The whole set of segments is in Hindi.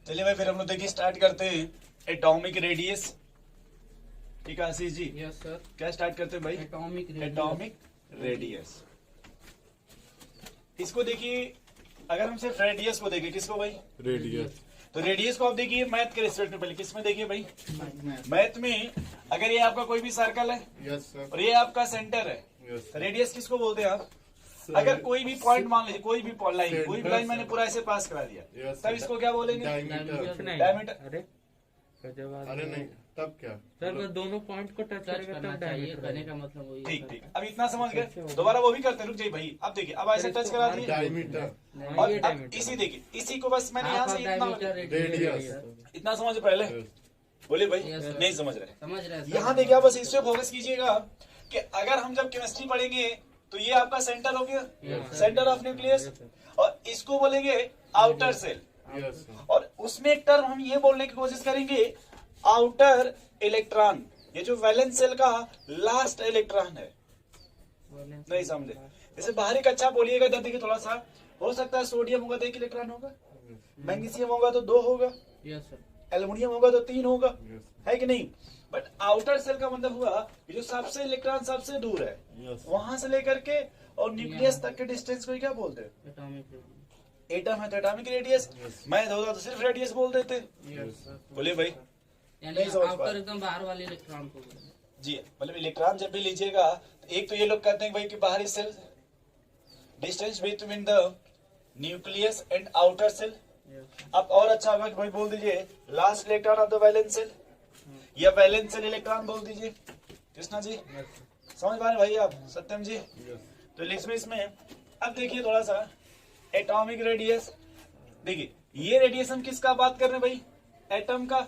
चलिए भाई फिर हम लोग देखिए स्टार्ट करते हैं एटॉमिक रेडियस। ठीक है आशीष जी। Yes sir. क्या स्टार्ट करते हैं भाई? Atomic radius. इसको देखिए, अगर हम सिर्फ रेडियस को देखें, किसको भाई? रेडियस। तो रेडियस को आप देखिए मैथ के रिस्पेक्ट में, पहले किस में देखिए भाई? मैथ में अगर ये आपका कोई भी सर्कल है यस सर। और ये आपका सेंटर है, यस तो रेडियस किसको बोलते हैं आप? अगर कोई भी पॉइंट मान लीजिए, कोई भी लाइन, कोई भी लाइन मैंने पूरा ऐसे पास करा दिया, Yes, तब इसको क्या बोलेंगे? डायमीटर। डायमीटर। अरे नहीं, तब क्या? सर बस दोनों पॉइंट को टच करेगा करना तब चाहिए, डायमीटर कहने का मतलब वही है ठीक सर। ठीक, अब इतना समझ गए। दोबारा वो भी करते हैं, रुक जाइए भाई। अब देखिए, अब ऐसे टच करा दिए डायमीटर। और ये अब डायमीटर। इसी देखिए, इसी को बस मैंने यहाँ हाफ से ऑफ इतना डायमीटर रेडियस। इतना समझ पहले बोले भाई? Yes, sir. नहीं समझ रहे। समझ रहे हैं सर। यहाँ देखिए, आप बस इस पे फोकस कीजिएगा कि अगर हम जब केमिस्ट्री पढ़ेंगे तो ये आपका सेंटर हो गया, Yes, sir. Centre of nucleus, और इसको बोलेंगे आउटर सेल। Yes sir. और उसमें एक टर्म हम ये बोलने की कोशिश करेंगे, आउटर इलेक्ट्रॉन। ये जो वैलेंस सेल का लास्ट इलेक्ट्रॉन है। नहीं समझे? जैसे बाहरी कक्षा बोलिएगा, इधर देखिए थोड़ा सा, हो सकता है सोडियम होगा तो 1 इलेक्ट्रॉन होगा, मैग्नीशियम होगा तो 2 होगा, यस सर। एल्युमिनियम होगा तो 3 होगा, यस है कि नहीं? बट आउटर सेल का मतलब हुआ कि जो सबसे इलेक्ट्रॉन सबसे दूर है, यस। वहां से लेकर के और न्यूक्लियस तक के डिस्टेंस को क्या बोलते हैं? एटॉमिक एटम है तो एटॉमिक रेडियस। मैं होता तो सिर्फ रेडियस बोल देते। Yes sir. बोलिए भाई। यानी नहीं समझ पा आउटर रहे। एकदम बाहर वाले इलेक्ट्रॉन को बोलते हैं। जी, मतलब इलेक्ट्रॉन जब भी लीजिएगा तो एक तो ये लोग कहते हैं भाई कि बाहरी shell, distance between the nucleus and outer shell. Yes, अब और अच्छा होगा कि भाई बोल दीजिए last electron of the valence shell, या वैलेंस सेल इलेक्ट्रॉन बोल दीजिए। Krishna ji yes, sir. समझ पा रहे भाई आप? सत्यम जी? यस। तो लिखिए इसमें। अब देखिए थोड़ा सा एटॉमिक रेडियस। देखिए ये रेडिएशन किसका बात कर रहे हैं भाई? एटम का।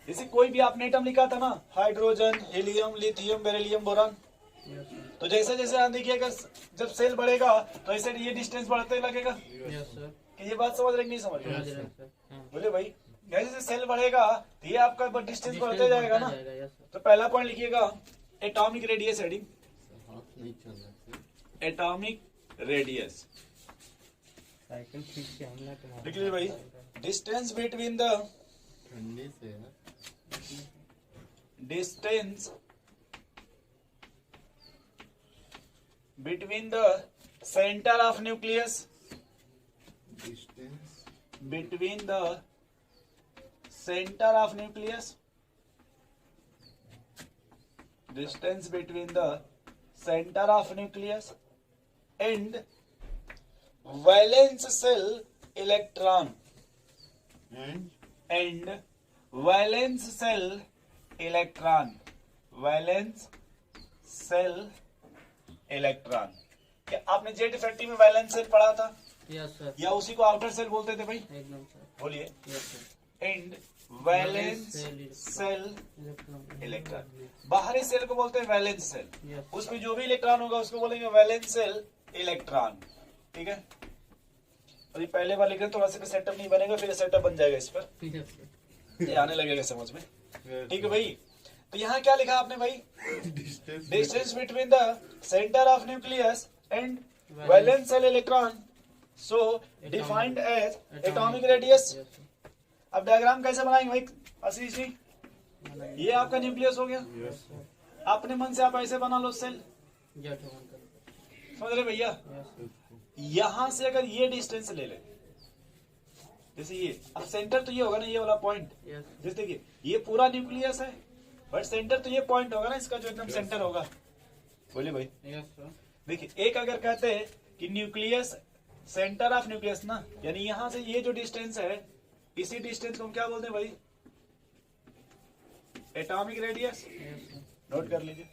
जैसे कोई भी आपने एटम लिखा था ना, hydrogen, helium, lithium, beryllium, boron. Yes, sir. तो जैसे जैसे आप देखिए, अगर जब सेल बढ़ेगा तो ऐसे ये डिस्टेंस बढ़ते लगेगा। Yes, sir. कि ये बात समझ रहे कि नहीं समझ रहे? समझ रहे हैं सर। बोले भाई, जैसे जैसे सेल बढ़ेगा तो ये आपका डिस्टेंस बढ़ते जाएगा ना। Yes, sir. तो पहला पॉइंट लिखिएगा एटॉमिक रेडियस हेडिंग, हाथ नहीं चल रहा है। Atomic radius. साइकिल खींच के हमला तुम्हारा लिख लीजिए भाई, डिस्टेंस बिटवीन द ठंडी से है। Distance between the centre of nucleus, distance between the center of nucleus, distance between the center of nucleus and valence cell electron, and valence cell electron, valence cell electron। क्या आपने जेट इफेक्टिव में वैलेंस सेल पढ़ा था, Yes, sir. या उसी को आउटर सेल बोलते थे भाई? एकदम सर। बोलिए। Yes, sir. And valence shell electron. Electron. बाहरी सेल को बोलते हैं वैलेंस सेल, Yes. उसमें जो भी इलेक्ट्रॉन होगा उसको बोलेंगे वैलेंस सेल इलेक्ट्रॉन। ठीक है, और ये पहले बार लिखे थोड़ा सा सेटअप नहीं बनेगा, फिर सेटअप बन जाएगा इस पर, Yes, sir. ये आने लगेगा समझ में। ठीक है भाई, तो यहाँ क्या लिखा आपने भाई? Distance between the centre of nucleus and valence shell electron, so defined as atomic radius. Yes, sir. अब डायग्राम कैसे बनाएंगे भाई आशीष जी? ये आपका न्यूक्लियस हो गया, अपने मन से आप ऐसे बना लो सेल। Jet on करो। समझ रहे भैया? Yes, sir. यहां से अगर ये डिस्टेंस ले ले, जैसे ये, अब सेंटर तो ये होगा ना, ये वाला पॉइंट। Yes. जैसे देखिए ये पूरा न्यूक्लियस है, बट सेंटर तो ये पॉइंट होगा ना इसका, जो एकदम सेंटर होगा। बोलिए भाई। Yes, sir. देखिए एक अगर कहते हैं कि न्यूक्लियस, सेंटर ऑफ न्यूक्लियस ना, यानी यहां से ये जो डिस्टेंस है, इसी डिस्टेंस को हम क्या बोलते हैं भाई? Atomic radius. Yes, sir. Note कर लीजिए।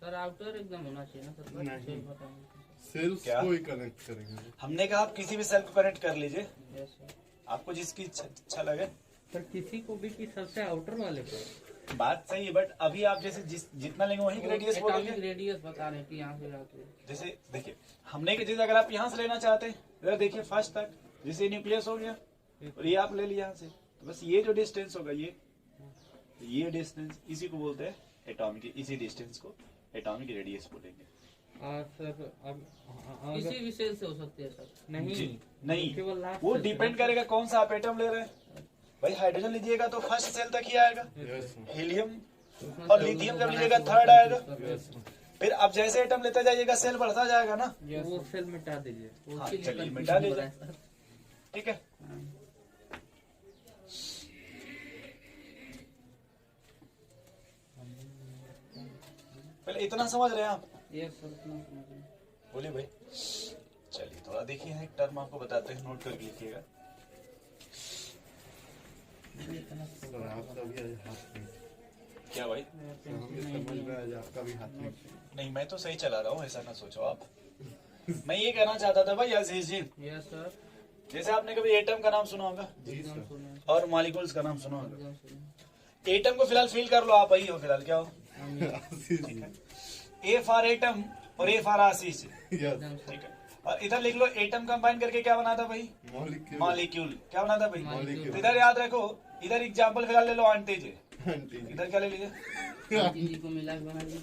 सर आउटर एकदम होना चाहिए ना सर? नहीं। सही बताएंगे। सेल्स क्या? को ही कनेक्ट करेंगे। हमने कहा आप किसी भी सेल को कनेक्ट कर लीजिए, Yes, sir. आपको जिसकी अच्छा लगे। पर किसी को भी कि सबसे आउटर वाले को बात सही है, बट अभी आप जैसे जितना लेंगे वही रेडियस एटॉमिक बोलेंगे। रेडियस बता रहे हैं कि यहाँ से जाके। जैसे देखिए हमने की चीज अगर आप यहाँ से लेना चाहते हैं, अगर देखिए फर्स्ट तक, जैसे न्यूक्लियस हो गया और ये आप ले लिया यहाँ से, तो बस ये जो डिस्टेंस होगा, ये डिस्टेंस, इसी को बोलते हैं एटॉमिक, इसी डिस्टेंस को एटॉमिक रेडियस बोलेंगे। सर अब किसी भी सेल से हो सकती है सर। नहीं जी, नहीं केवल लास्ट वो डिपेंड करेगा कौन सा आप एटम ले रहे हैं। भाई हाइड्रोजन लीजिएगा तो फर्स्ट सेल तक ही आएगा, यस सर, हीलियम उसमें और से लिथियम उनको जब बना लीजिएगा के थर्ड आएगा। यस सर, फिर अब जैसे एटम लेते जाइएगा सेल बढ़ता जाएगा ना। वो सेल मिटा दीजिए। वो हाँ, उसके लिए चलिए, confusion मिटा हो लीजिए। रहा है सर। ठीक है, पहले इतना समझ रहे हैं आप? यस सर, उतना समझ में। बोलिए भाई। चलिए थोड़ा देखिए, एक टर्म आपको बताते हैं, नोट करके लिखिएगा। सर आपका भी आज हाथ में, क्या भाई? सर हमें समझ में आज आपका भी हाथ में। नहीं, मैं तो सही चला रहा हूँ, ऐसा ना सोचो आप। मैं ये कहना चाहता था भाई आशीष जी, यस सर, जैसे आपने कभी एटम का नाम सुना होगा जी एकदम सर, सुने, और मॉलिक्यूल्स का नाम सुना होगा। एकदम सुने। एटम को फिलहाल फील कर लो, आप ही हो फिलहाल, क्या हो? हम ये- Ashish ji, A for atom और A for Ashish ji. Yes, एकदम ठीक है, और इधर लिख लो एटम कंबाइन करके क्या बना था भाई? Molecule, molecule. क्या बना था भाई? मॉलिक्यूल। तो इधर याद रखो, इधर एग्जाम्पल फिलहाल ले लो आंटी जी, आंटी जी, इधर क्या ले लीजिए? आंटी जी को मिला के बना दी।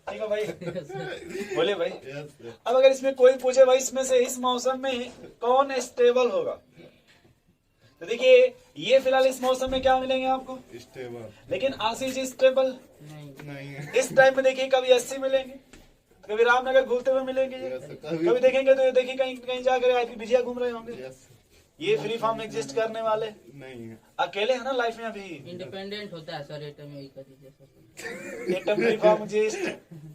ठीक है भाई, यस सर, बोले भाई। यस सर, अब अगर इसमें कोई पूछे भाई इसमें से इस मौसम में कौन स्टेबल होगा, तो देखिए ये फिलहाल इस मौसम में क्या मिलेंगे आपको, स्टेबल लेकिन आशीष जी स्टेबल नहीं नहीं है, इस टाइम में देखिए कभी 80 मिलेंगे, कभी रामनगर घूमते हुए मिलेंगे ये। यस सर, कभी देखेंगे तो ये देखिए कहीं कहीं जाकर आईपी बिजिया घूम रहे होंगे। यस ये फ्री फॉर्म एग्जिस्ट करने वाले नहीं है, अकेले है ना लाइफ में अभी। इंडिपेंडेंट होता है सर, एटम यही कर दीजिए sir. Atom free form exist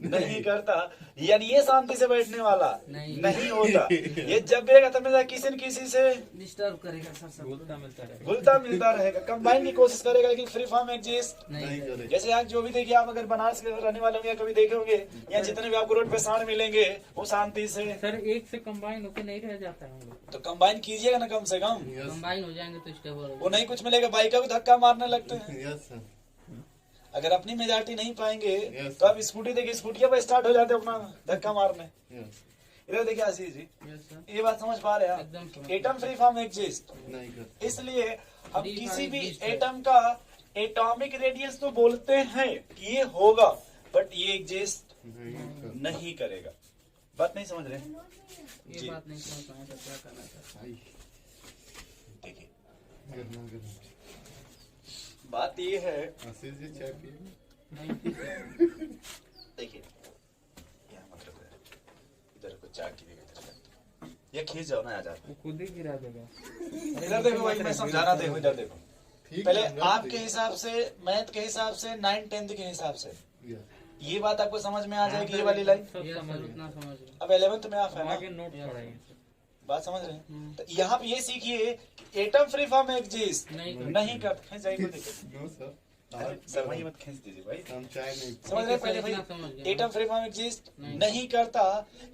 नहीं करता, यानी ये शांति से बैठने वाला नहीं। नहीं होता। ये जब भी रहेगा तब किसी न किसी से डिस्टर्ब करेगा सर सब। घुलता मिलता रहेगा। घुलता मिलता रहेगा, कंबाइन की कोशिश करेगा, लेकिन फ्री फॉर्म एग्जिस्ट नहीं नहीं करे, जैसे आज जो भी देखिए आप अगर बनारस के रहने वाले होंगे या कभी देखे होंगे, या जितने भी आपको रोड पे सांड मिलेंगे वो शांति से। सर एक से कंबाइन होके नहीं रह जाता है हम लोग। तो कंबाइन कीजिएगा ना कम से कम, यस, कंबाइन हो जाएंगे तो स्टेबल वो हो नहीं कुछ मिलेगा, बाइक का भी धक्का मारने लगते हैं। यस सर, अगर अपनी मेजॉरिटी नहीं पाएंगे Yes. तो आप स्कूटी देखिए, स्कूटिया पे स्टार्ट हो जाते हैं अपना धक्का मारने। यस, इधर देखिए आशीष जी, यस सर, ये बात समझ पा रहे हैं एकदम आप? समझ एटम फ्री फॉर्म एग्जिस्ट, नहीं करते, इसलिए हम Free किसी form भी exist है। एटम का एटॉमिक रेडियस तो बोलते हैं कि ये होगा, बट ये एग्जिस्ट नहीं करते, नहीं करेगा। बात नहीं समझ रहे? ये जी। बात नहीं समझ पाए तो क्या करना सर। आई, देखिए गरम गरम, बात ये है, आशीष जी चाय पिए, नहीं देखिए क्या मतलब है, इधर को चार की जगह ये खींच जाओ ना आ जाओ। वो खुद ही गिरा देगा। इधर देखो भाई, मैं समझा रहा देखो, इधर देखो। ठीक पहले है, आपके हिसाब से, मैथ के हिसाब से, 9th 10th के हिसाब से यस, ये बात आपको समझ में आ जाएगी, ये वाली लाइन। सब यस समझ सर, गए। उतना समझ गए। अब 11th में आप है ना, आगे नोट पढ़ाइए। बात समझ रहे हैं? तो यहाँ पे ये सीखिए कि एटम फ्री फॉर्म एग्जिस्ट नहीं नहीं करते हैं। जाइए देखिए, नो सर, अरे सर वही मत खींच दीजिए भाई, हम चाय नहीं, समझ रहे हैं? पहले इतना भाई समझ गए। एटम फ्री फॉर्म एग्जिस्ट नहीं। नहीं करता,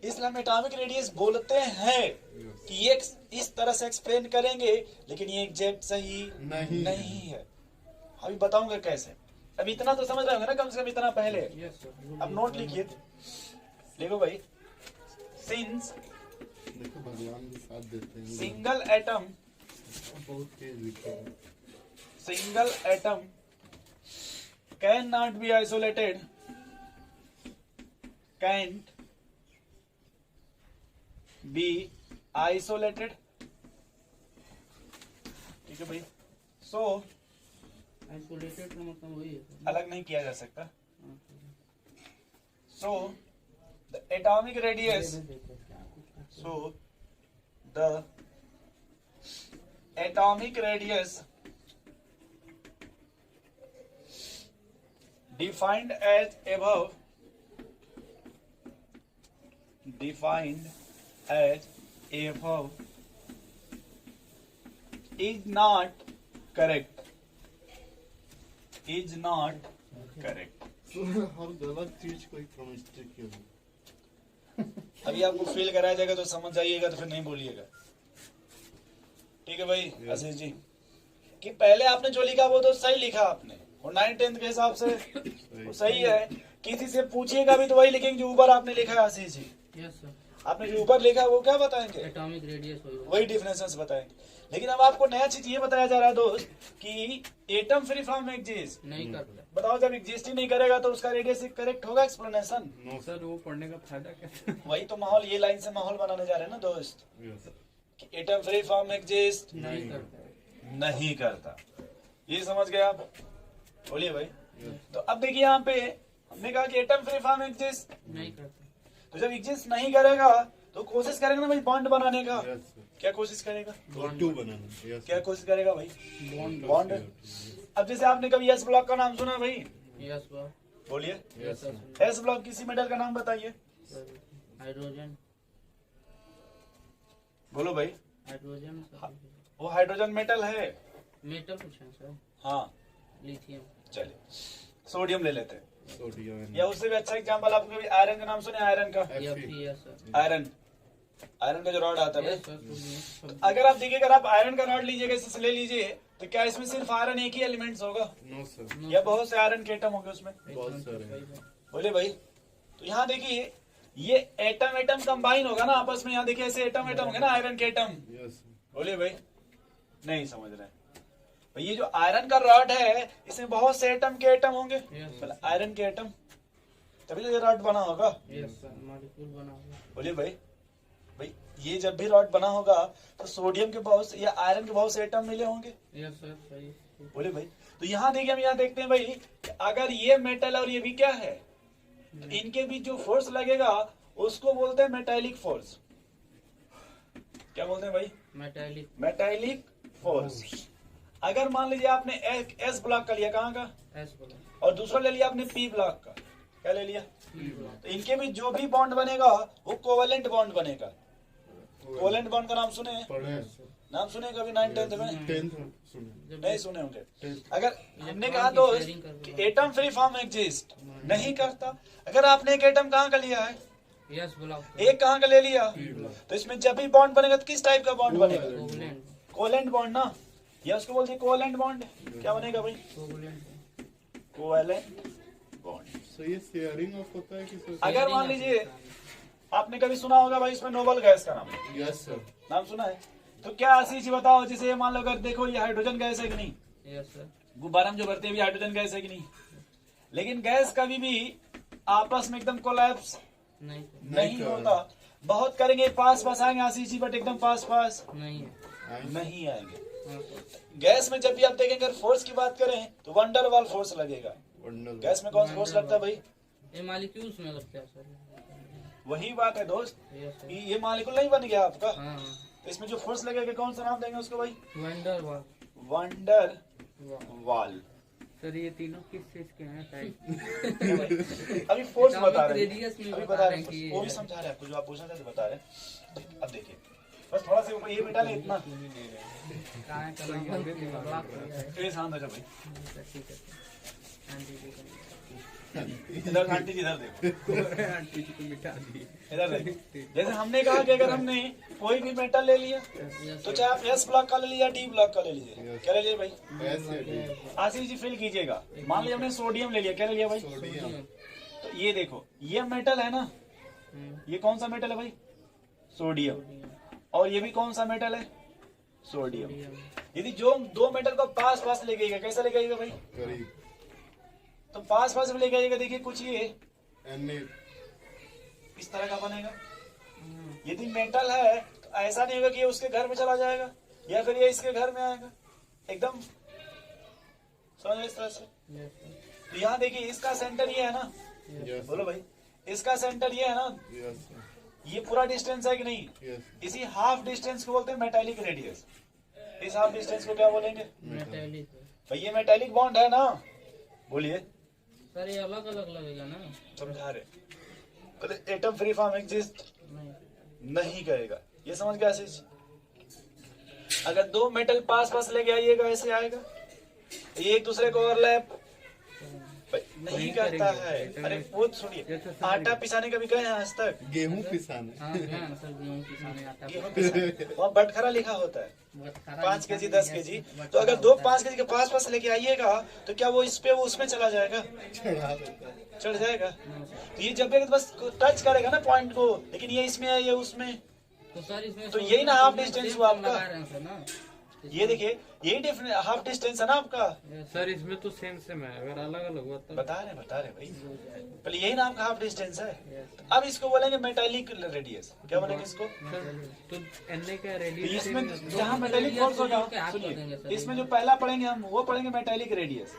इसलिए हम एटॉमिक रेडियस बोलते हैं यस, कि ये इस तरह से एक्सप्लेन करेंगे, लेकिन ये एग्जैक्ट सही नहीं, नहीं है। अभी बताऊंगा कैसे। अब इतना तो समझ रहे होंगे ना, कम से कम इतना पहले। यस सर, अब नोट लिखिए, लिखो भाई, सिंस देखो भगवान भी साथ देते हैं, सिंगल एटम, बहुत तेज लिखे हैं, single atom can not be isolated, cantt be isolated. ठीक है भाई, सो आइसोलेटेड का मतलब वही है सर। अलग नहीं किया जा सकता। हाँ, so the atomic radius, so the atomic radius defined as above is not correct, is not correct। तो हर गलत चीज को एक केमिस्ट्री क्यों? अभी आपको फील कराया जाएगा तो समझ जाइएगा, तो फिर नहीं बोलिएगा। ठीक है भाई आशीष जी, कि पहले आपने जो लिखा वो तो सही लिखा आपने, और 9th 10th के हिसाब से वो सही है। किसी से पूछिएगा भी तो वही लिखेंगे जो ऊपर आपने लिखा है आशीष जी। यस सर, आपने जो ऊपर लिखा है वो क्या बताएंगे, एटॉमिक रेडियस वही डिफिनेशंस बताएंगे। लेकिन अब आपको नया चीज ये बताया जा रहा है दोस्त कि एटम फ्री फॉर्म एग्जिस्ट नहीं करता। बताओ, जब एग्जिस्ट ही नहीं करेगा तो उसका रेडियस करेक्ट होगा एक्सप्लेनेशन? No sir. सर वो पढ़ने का फायदा क्या? वही तो माहौल, ये लाइन से माहौल बनाने जा रहे हैं ना दोस्त, यस कि एटम फ्री फॉर्म एग्जिस्ट नहीं करता। नहीं करता। ये समझ गए आप? बोलिए भाई। तो अब देखिए यहाँ पे हमने कहा कि एटम फ्री फॉर्म एग्जिस्ट, नहीं करता। तो जब एग्जिस्ट नहीं करेगा तो कोशिश करेगा ना भाई बॉन्ड बनाने का। Yes sir. क्या कोशिश करेगा? और टू बनाना। यस क्या कोशिश करेगा भाई? बॉन्ड। बॉन्ड। अब जैसे आपने कभी एस ब्लॉक का नाम सुना भाई? यस बा। बोलिए, यस सर। एस ब्लॉक किसी मेटल का नाम बताइए। हाइड्रोजन। बोलो भाई। हाइड्रोजन वो हाइड्रोजन मेटल है? मेटल पूछा सर। हाँ लिथियम। चलिए सोडियम ले लेते हैं, सोडियम। या उससे भी अच्छा एग्जांपल आपको कभी आयरन का नाम सुने? आयरन का, यस सर। आयरन, आयरन का जो रॉड आता है यस भाई। सर। अगर आप देखिए, अगर आप आयरन का रॉड लीजिएगा, इससे ले लीजिए, तो क्या इसमें सिर्फ आयरन एक ही एलिमेंट्स होगा नो सर। या बहुत से आयरन के एटम होंगे उसमें? बहुत सारे। बोले भाई। तो यहाँ देखिए ये एटम एटम कंबाइन होगा ना आपस में, यहाँ देखिए ऐसे एटम एटम होंगे ना, आयरन के एटम। Yes sir. बोलिए भाई, नहीं समझ रहे हैं भाई? ये जो आयरन का रॉड है इसमें बहुत से एटम के एटम होंगे, मतलब आयरन के एटम, तभी तो ये रॉड बना होगा। Yes sir. मॉलिक्यूल बना हुआ। बोलिए भाई। भाई ये जब भी रॉड बना होगा तो सोडियम के बहुत से या आयरन के बहुत से एटम मिले होंगे। Yes sir. सही। बोलिए भाई। तो यहाँ देखिए, हम यहाँ देखते हैं भाई कि अगर ये मेटल और ये भी क्या है, तो इनके बीच जो फोर्स लगेगा उसको बोलते हैं मेटालिक फोर्स। क्या बोलते हैं भाई? मेटालिक। Metallic force. अगर मान लीजिए आपने एस ब्लॉक का लिया, कहाँ का, एस बोला। और दूसरा ले लिया आपने पी ब्लॉक का, क्या ले लिया, तो इनके बीच जो भी बॉन्ड बनेगा वो कोवेलेंट बॉन्ड बनेगा। कोवेलेंट बॉन्ड का नाम सुने हैं? पढ़े। नाम सुने कभी 9th 10th में? 10th सुने। नहीं सुने होंगे। 10th। अगर हमने कहा दोस्त कि एटम फ्री फॉर्म एग्जिस्ट नहीं करता, अगर आपने एक एटम कहाँ का लिया है, यस ब्लॉक। एक कहाँ का ले लिया, तो इसमें जब भी बॉन्ड बनेगा तो किस टाइप का बॉन्ड बनेगा? कोवलेंट। कोवेलेंट बॉन्ड ना, या उसको बोलते हैं कोवेलेंट बॉन्ड। क्या बनेगा भाई? कोवलेंट। Covalent bond. सो ये शेयरिंग ऑफ होता है कि सर? अगर मान लीजिए आपने कभी सुना होगा भाई इसमें नोबल गैस का नाम, यस सर। नाम सुना है? तो क्या आशीष जी बताओ, जैसे ये मान लो अगर देखो ये हाइड्रोजन गैस है कि नहीं, यस सर। गुब्बारा में जो भरते हैं भी हाइड्रोजन गैस है कि नहीं, लेकिन गैस कभी भी आपस में एकदम कोलैप्स नहीं नहीं होता। बहुत करेंगे पास पास आएंगे आशीष जी, बट एकदम पास पास नहीं है। नहीं आएंगे। हाँ सर। गैस में जब भी आप देखेंगे अगर फोर्स की बात करें तो वंडर वाल फोर्स लगेगा। वंडर। गैस में कौन सा फोर्स लगता है भाई? ये मॉलिक्यूल्स में लगता है सर। वही बात है दोस्त, यस सर। ये मॉलिक्यूल नहीं बन गया आपका, हाँ। तो इसमें जो फोर्स लगेगा कौन सा नाम देंगे उसको भाई? वंडर वाल। वंडर वाल। सर ये तीनों किस चीज के हैं टाइप? अभी फोर्स बता रहे रेडियस में हैं, अभी बता बता रहे रहे हैं कि हैं, वो भी समझा रहे हैं आपको, जो आप पूछना चाहते बता रहे हैं। अब देखिए बस थोड़ा सा ये बेटा ले इतना, कहाँ है कलम ब्लॉक हो गया है। ये शांत हो जा भाई। ठीक है। हाँ जी, ठीक है। इधर आंटी जी इधर देखो, आंटी जी को मिटा दी। इधर देखो। जैसे हमने कहा कि अगर हमने कोई भी मेटल ले लिया यस तो चाहे आप एस ब्लॉक का ले लीजिए, डी ब्लॉक का ले लीजिए, क्या ले लीजिए भाई? ऐसे आशीष जी फिल कीजिएगा। मान लीजिए हमने सोडियम ले लिया, क्या ले लिया भाई? सोडियम। तो ये देखो ये मेटल है ना, ये कौन सा मेटल है भाई? सोडियम। और ये भी कौन सा मेटल है? सोडियम। यदि जो दो मेटल को पास पास ले गएगा, कैसा ले गएगा भाई? करीब। तो पास पास में ले गएगा, देखिए कुछ ये Na। इस तरह का बनेगा। यदि मेटल है तो ऐसा नहीं होगा कि ये उसके घर में चला जाएगा या फिर ये इसके घर में आएगा, एकदम समझ इस तरह से। तो यहाँ देखिए इसका सेंटर ये है ना, यस। बोलो भाई, इसका सेंटर ये है ना, यस। ये पूरा डिस्टेंस है कि नहीं? यस। इसी हाफ डिस्टेंस को बोलते हैं मेटालिक रेडियस। इस हाफ डिस्टेंस को क्या बोलेंगे? मेटालिक। भाई ये मेटालिक बॉन्ड है ना, बोलिए। सर ये अलग अलग लगेगा ना? समझा रहे, बोले एटम फ्री फॉर्म एग्जिस्ट नहीं। नहीं करेगा, ये समझ गया आशीष? अगर दो मेटल पास पास लेके आइएगा ऐसे आएगा, ये एक दूसरे को ओवरलैप नहीं वही करता करेंगे, है। तो अरे मैं- वो छोड़िए, जैसे सब आटा पिसाने कभी गए हैं आज तक? गेहूं पिसाने हाँ हाँ सर, गेहूं किसाने आता गेहूं पिसाने वहाँ बटखरा लिखा होता है, है 5 केजी 10 केजी। तो अगर दो 5 केजी के पास लेके आइएगा तो क्या वो इस पे वो उसमें चला जाएगा? चढ़ा देता है। चढ़ जाएगा। तो ये जब भी बस टच करेगा ना पॉइंट को, लेकिन ये इसमें है, ये उसमें। तो सर इसमें तो यही ना हाफ डिस्टेंस हुआ आपका। लगा रहे हैं सर ना, ये देखिए, यही डिफरेंस हाफ डिस्टेंस है ना आपका। सर इसमें तो सेम सेम है, अगर अलग अलग हुआ तो बता रहे भाई, पहले यही ना आपका हाफ डिस्टेंस है। अब इसको बोलेंगे मेटालिक रेडियस, क्या बोलेंगे इसको? सर तो एनए का तो रेडियस इसमें जहाँ मेटालिक फोर्स होगा, सुनिए, इसमें जो पहला पढ़ेंगे हम वो पढ़ेंगे मेटालिक रेडियस।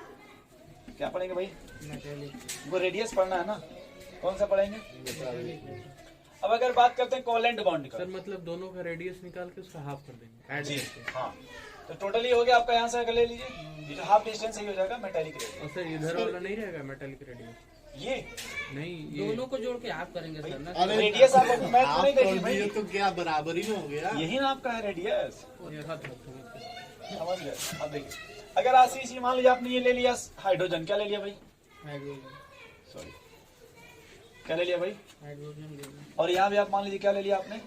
क्या पढ़ेंगे भाई? वो रेडियस पढ़ना है ना, कौन सा पढ़ेंगे? अब अगर बात करते हैं कोवेलेंट बॉन्ड का, सर मतलब दोनों का रेडियस निकाल के उसका हाफ कर देंगे, ऐड जी करके। हाँ, तो टोटली हो गया आपका। यहाँ से अगर ले लीजिए, ये जो हाफ डिस्टेंस ही हो जाएगा मेटालिक रेडियस। और सर इधर वाला नहीं रहेगा मेटालिक रेडियस? ये नहीं, ये दोनों को जोड़ के आप करेंगे सर ना। अरे रेडियस आप मैथ आप नहीं कर देखिए भाई, दिए तो क्या बराबरी में हो गया? यही ना आपका है रेडियस। ये हाथ रखो। समझ गए? अब देखिए, अगर आशीष मान लीजिए आपने ये ले लिया हाइड्रोजन, क्या ले लिया भाई? हाइड्रोजन, सॉरी, क्या ले लिया भाई? हाइड्रोजन ले लो। और यहाँ भी आप मान लीजिए क्या ले लिया आपने?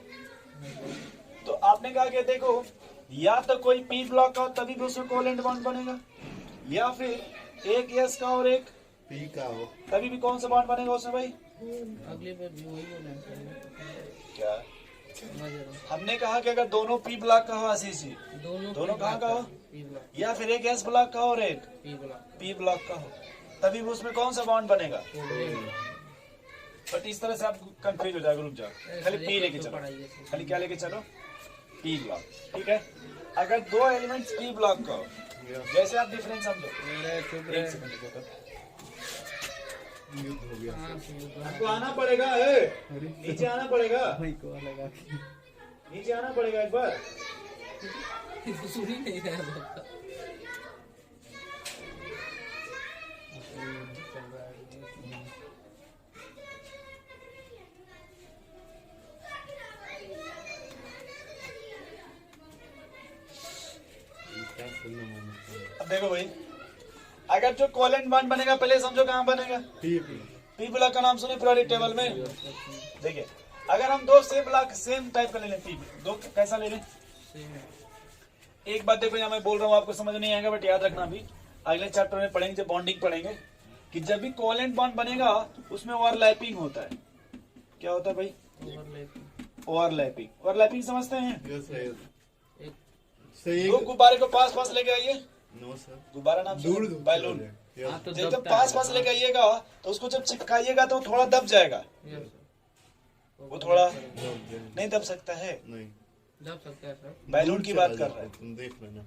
तो आपने कहा कि देखो, या तो कोई पी ब्लॉक का हो तभी भी उसमें कोवेलेंट बॉन्ड बनेगा, या फिर एक एस का और एक पी का हो तभी भी कौन सा बॉन्ड बनेगा उसमें भाई? अगले बार भी वही बोले हैं सर। क्या समझ रहे हो? हमने कहा कि अगर दोनों पी ब्लॉक का हो आशीष जी, दोनों पी कहाँ का हो? पी ब्लॉक, या फिर एक एस ब्लॉक का और एक पी ब्लॉक, पी ब्लॉक का हो, तभी भी उसमें कौन सा बॉन्ड बनेगा? बट इस तरह से आप कंफ्यूज हो जाएगा, रुक जाओ, खाली पी लेके चलो, खाली क्या लेके चलो? पी ब्लॉक, ठीक है। अगर दो एलिमेंट्स पी ब्लॉक का हो, जैसे आप डिफरेंस समझो, एक सेकंड रुको, युद्ध हो गया। हाँ सर, आपको आना पड़ेगा, नीचे आना पड़ेगा, भाई को लगा के नीचे आना पड़ेगा एक बार। सुन ही नहीं रहा है। क्या सुनना मानो? अब देखो भाई, अगर जो कोवेलेंट बॉन्ड बनेगा पहले समझो कहाँ बनेगा? पी पी पी ब्लॉक का नाम सुने पीरियोडिक टेबल में? देखिए, अगर हम दो सेम ब्लॉक सेम टाइप का ले लें, पी दो कैसा ले लें? एक बात देखो, यहाँ मैं बोल रहा हूँ आपको समझ नहीं आएगा, बट याद रखना, अभी अगले चैप्टर में पढ़ेंगे जब बॉन्डिंग पढ़ेंगे, कि जब भी कोवेलेंट बॉन्ड बनेगा उसमें ओवरलैपिंग होता है। क्या होता है भाई? ओवरलैपिंग। ओवरलैपिंग समझते हैं? Yes sir. एक सही दो गुब्बारे को पास पास लेके आइए, नो सर। गुब्बारा नाम दूर सुना? बैलून। हाँ, तो जब दबता पास है। पास लेके आइएगा तो उसको जब चिपकाइएगा तो थोड़ा दब जाएगा, यस सर, वो थोड़ा नहीं नहीं दब सकता है। दब सकता है सर। बैलून की बात कर रहे हैं। तुम देख लेना।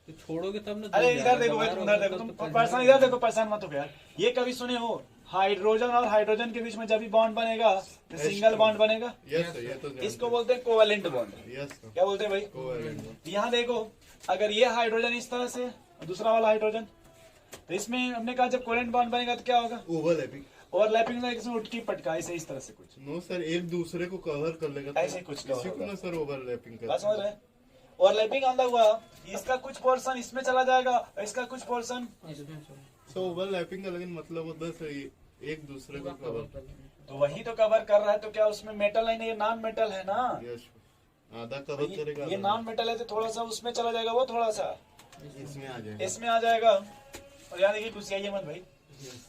तो छोड़ोगे तब ना। अरे दब इधर जाएगा, देखो भाई, बाहर तुम होगा इधर देखो, तब तुम तो परेशान इधर देखो, परेशान मत हो यार। ये कभी सुने हो हाइड्रोजन और हाइड्रोजन के बीच में जब भी बॉन्ड बनेगा तो सिंगल बॉन्ड बनेगा? यस सर, ये तो जानते इसको बोलते हैं कोवेलेंट बॉन्ड। हैं। Yes sir. क्या बोलते हैं भाई? कोवेलेंट। यहाँ देखो, अगर ये हाइड्रोजन इस तरह से और दूसरा वाला हाइड्रोजन, तो इसमें हमने कहा जब कोवेलेंट बॉन्ड बनेगा तो क्या होगा? ओवरलैपिंग। ओवरलैपिंग में इसमें उठकी पटका ऐसे इस तरह से कुछ, नो सर, एक दूसरे को कवर कर लेगा। ऐसे कुछ कवर इसी को होगा। ना सर ओवरलैपिंग बात करते समझ रहे हैं? ओवरलैपिंग आंदा हुआ, इसका कुछ पोर्शन इसमें चला जाएगा और इसका कुछ पोर्शन, इसमें सर सो ओवरलैपिंग का लेकिन मतलब होता है सर एक दूसरे को कवर। तो वही तो कवर कर रहा है। तो क्या उसमें मेटल है? नहीं, ये नॉन मेटल है ना। यस, आधा कवर करेगा, ये नॉन मेटल है तो थोड़ा सा उसमें चला जाएगा, वो थोड़ा सा इसमें आ जाएगा। इसमें आ जाएगा। और यहाँ देखिए, घुसियाइए मत भाई।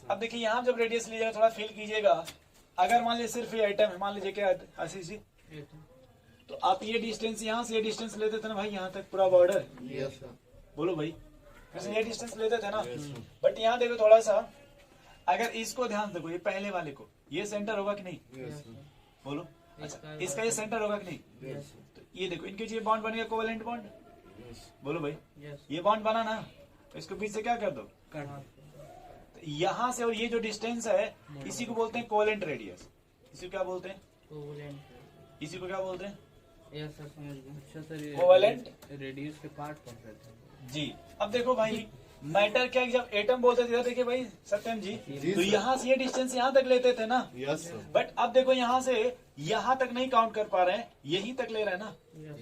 अब देखिए, यहाँ जब रेडियस लीजिएगा थोड़ा फील कीजिएगा। अगर मान लीजिए सिर्फ ये आइटम है, मान लीजिए क्या आशीष जी, तो आप ये डिस्टेंस यहाँ से ये डिस्टेंस लेते थे ना भाई, यहाँ तक पूरा बॉर्डर, यस सर। बोलो भाई, वैसे ये डिस्टेंस लेते थे ना। Yes sir. बट यहाँ देखो थोड़ा सा, अगर इसको ध्यान देखो, ये पहले वाले को ये सेंटर होगा कि नहीं? Yes sir. बोलो। अच्छा, इसका ये सेंटर होगा कि नहीं? यस तो ये देखो, इनके जो बॉन्ड बनेगा कोवेलेंट बॉन्ड, यस। बोलो भाई, यस ये बॉन्ड बना ना, तो इसको बीच से क्या कर दो, काट। तो यहाँ से और ये जो डिस्टेंस है इसी को बोलते हैं कोवेलेंट रेडियस। इसी को क्या बोलते हैं? कोवेलेंट। इसी को क्या बोलते हैं? यस सर, समझ गए। अच्छा सर, ये कोवेलेंट रेडियस के पार्ट पढ़ रहे थे। जी। अब देखो भाई, मैटर क्या, जब एटम बोलते थे, देखिए भाई सत्यम जी, जी तो सर। यहाँ से ये डिस्टेंस यहाँ तक लेते थे ना। Yes sir. बट अब देखो, यहाँ से यहाँ तक नहीं काउंट कर पा रहे हैं, यहीं तक ले रहे हैं ना। यस।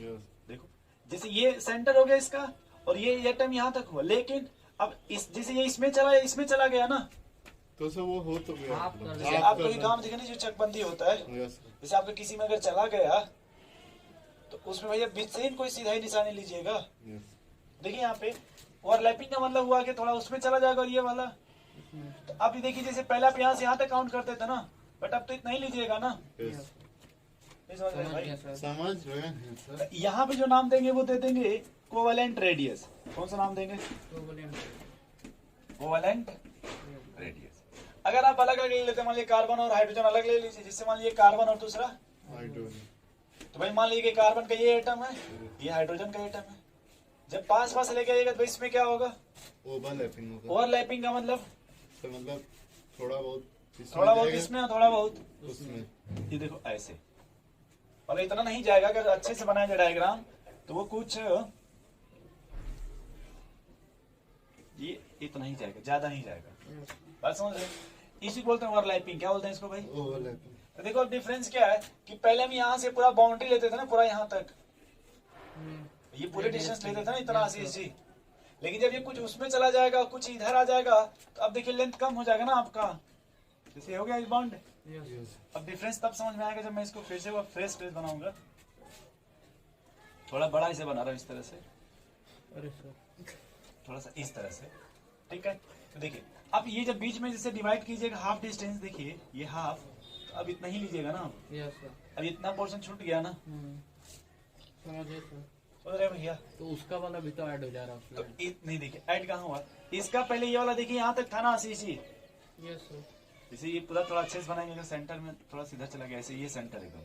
देखो, जैसे ये सेंटर हो गया इसका और ये एटम यहाँ तक हुआ, लेकिन अब इस जैसे ये इसमें चला गया ना, तो सर वो हो तो गया आप कर जैसे आपको भी काम दिखे ना जो चकबंदी होता है, यस सर जैसे आपका किसी में अगर चला गया तो उसमें भैया बीच से ही कोई सीधा ही निशानी लीजिएगा। यस देखिए यहाँ पे ओवरलैपिंग का मतलब हुआ कि थोड़ा उसमें चला जाएगा और ये वाला। तो आप ये देखिए जैसे पहले आप यहाँ से यहाँ तक काउंट करते थे ना, बट अब तो इतना ही लीजिएगा ना। यस नहीं समझ रहे समझ भाई? गया सर। समझ रहे हैं सर। यहाँ पे जो नाम देंगे वो दे देंगे कोवेलेंट रेडियस। कौन सा नाम देंगे? Covalent radius. अगर आप अलग अलग ले लेते, मान लीजिए कार्बन और हाइड्रोजन अलग ले लीजिए, जिससे मान लीजिए कार्बन और दूसरा, हाइड्रोजन तो भाई मान लीजिए कि कार्बन का ये एटम है, ये हाइड्रोजन का एटम है। जब पास पास लेके आइएगा तो इसमें क्या होगा? ओवरलैपिंग होगा ओवरलैपिंग का मतलब सर, मतलब थोड़ा बहुत इसमें थोड़ा बहुत जाएगा, इसमें और थोड़ा बहुत उसमें। ये देखो ऐसे, और इतना नहीं जाएगा। अगर अच्छे से बनाया जाए डायग्राम तो वो कुछ ये इतना ही जाएगा, ज्यादा नहीं जाएगा। बात समझ रहे हैं? इसी बोलते हैं ओवरलैपिंग। क्या बोलते हैं इसको भाई? ओवरलैपिंग तो देखो डिफरेंस क्या है कि पहले हम यहाँ से पूरा बाउंड्री लेते थे ना, पूरा यहाँ तक, ये पूरे डिस्टेंस लेते थे ना इतना AC। लेकिन जब ये कुछ उसमें चला जाएगा, कुछ इधर आ जाएगा, तो अब देखिए लेंथ कम हो जाएगा ना आपका। जैसे हो गया इस बॉन्ड। यस अब डिफरेंस तब समझ में आएगा जब मैं इसको फिर से फ्रेश पेज बनाऊंगा। थोड़ा बड़ा इसे बना रहा हूँ इस तरह से, अरे सर थोड़ा सा इस तरह से, ठीक है। तो देखिए अब ये जब बीच में जैसे डिवाइड कीजिएगा हाफ डिस्टेंस, देखिए ये हाफ, तो अब इतना ही लीजिएगा ना आप। Yes sir. अब इतना पोर्शन छूट गया ना, समझ गए सर। समझ रहे हैं भैया? तो उसका वाला भी तो ऐड हो जा रहा है तो उसमें। नहीं देखिए ऐड कहाँ हुआ, इसका पहले ये वाला देखिए यहाँ तक था ना CC। Yes sir. इसे ये पूरा थोड़ा अच्छे से बनाएंगे, सेंटर में थोड़ा सीधा चला गया ऐसे, ये सेंटर एकदम,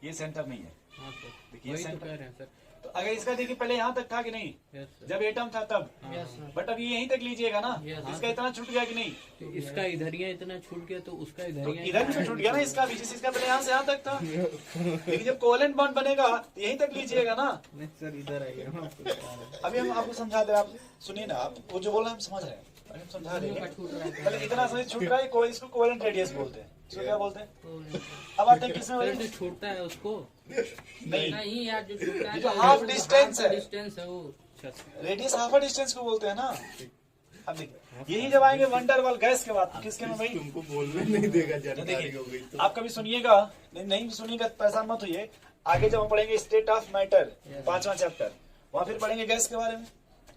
ये सेंटर नहीं है। हाँ सर देखिए वही तो सेंटर। कह रहे हैं सर। तो अगर इसका देखिए पहले यहाँ तक था कि नहीं, यस सर। जब एटम था तब, यस सर। बट अब ये यहीं तक लीजिएगा ना, Yes. इसका इतना छूट गया कि नहीं? तो इसका इधरिया इतना छूट गया तो उसका तो इधरिया इधर भी तो छूट गया ना इसका भी, जिस इसका पहले यहाँ से यहाँ तक था। लेकिन जब कोवेलेंट बॉन्ड बनेगा तो यहीं तक लीजिएगा ना। नहीं सर इधर आइए हम आपको बता रहे हैं। अभी हम आपको समझा दे रहे हैं, आप सुनिए ना, आप वो जो बोल रहे हैं हम समझ रहे हैं, अभी हम समझा रहे हैं। छूट रहा है। पहले इतना सही छूट रहा है, इसको कोवेलेंट रेडियस बोलते हैं। इसको क्या बोलते हैं? तो अब आते हैं किसमें सर भाई? जो छूटता है उसको नहीं, नहीं यार, जो छूटा है जो half distance है। डिस्टेंस है वो। अच्छा सर। रेडियस हाफ डिस्टेंस को बोलते हैं ना। अब देखिए यही जब आएंगे वंडरवाल गैस के बाद, किसके में भाई? तुमको बोलने नहीं देगा, तो जानकारी हो गई देखिए तो। आप कभी सुनिएगा, नहीं सुनिएगा तो परेशान मत होइए। आगे जब हम पढ़ेंगे स्टेट ऑफ मैटर, 5वां चैप्टर, वहाँ फिर पढ़ेंगे गैस के बारे में,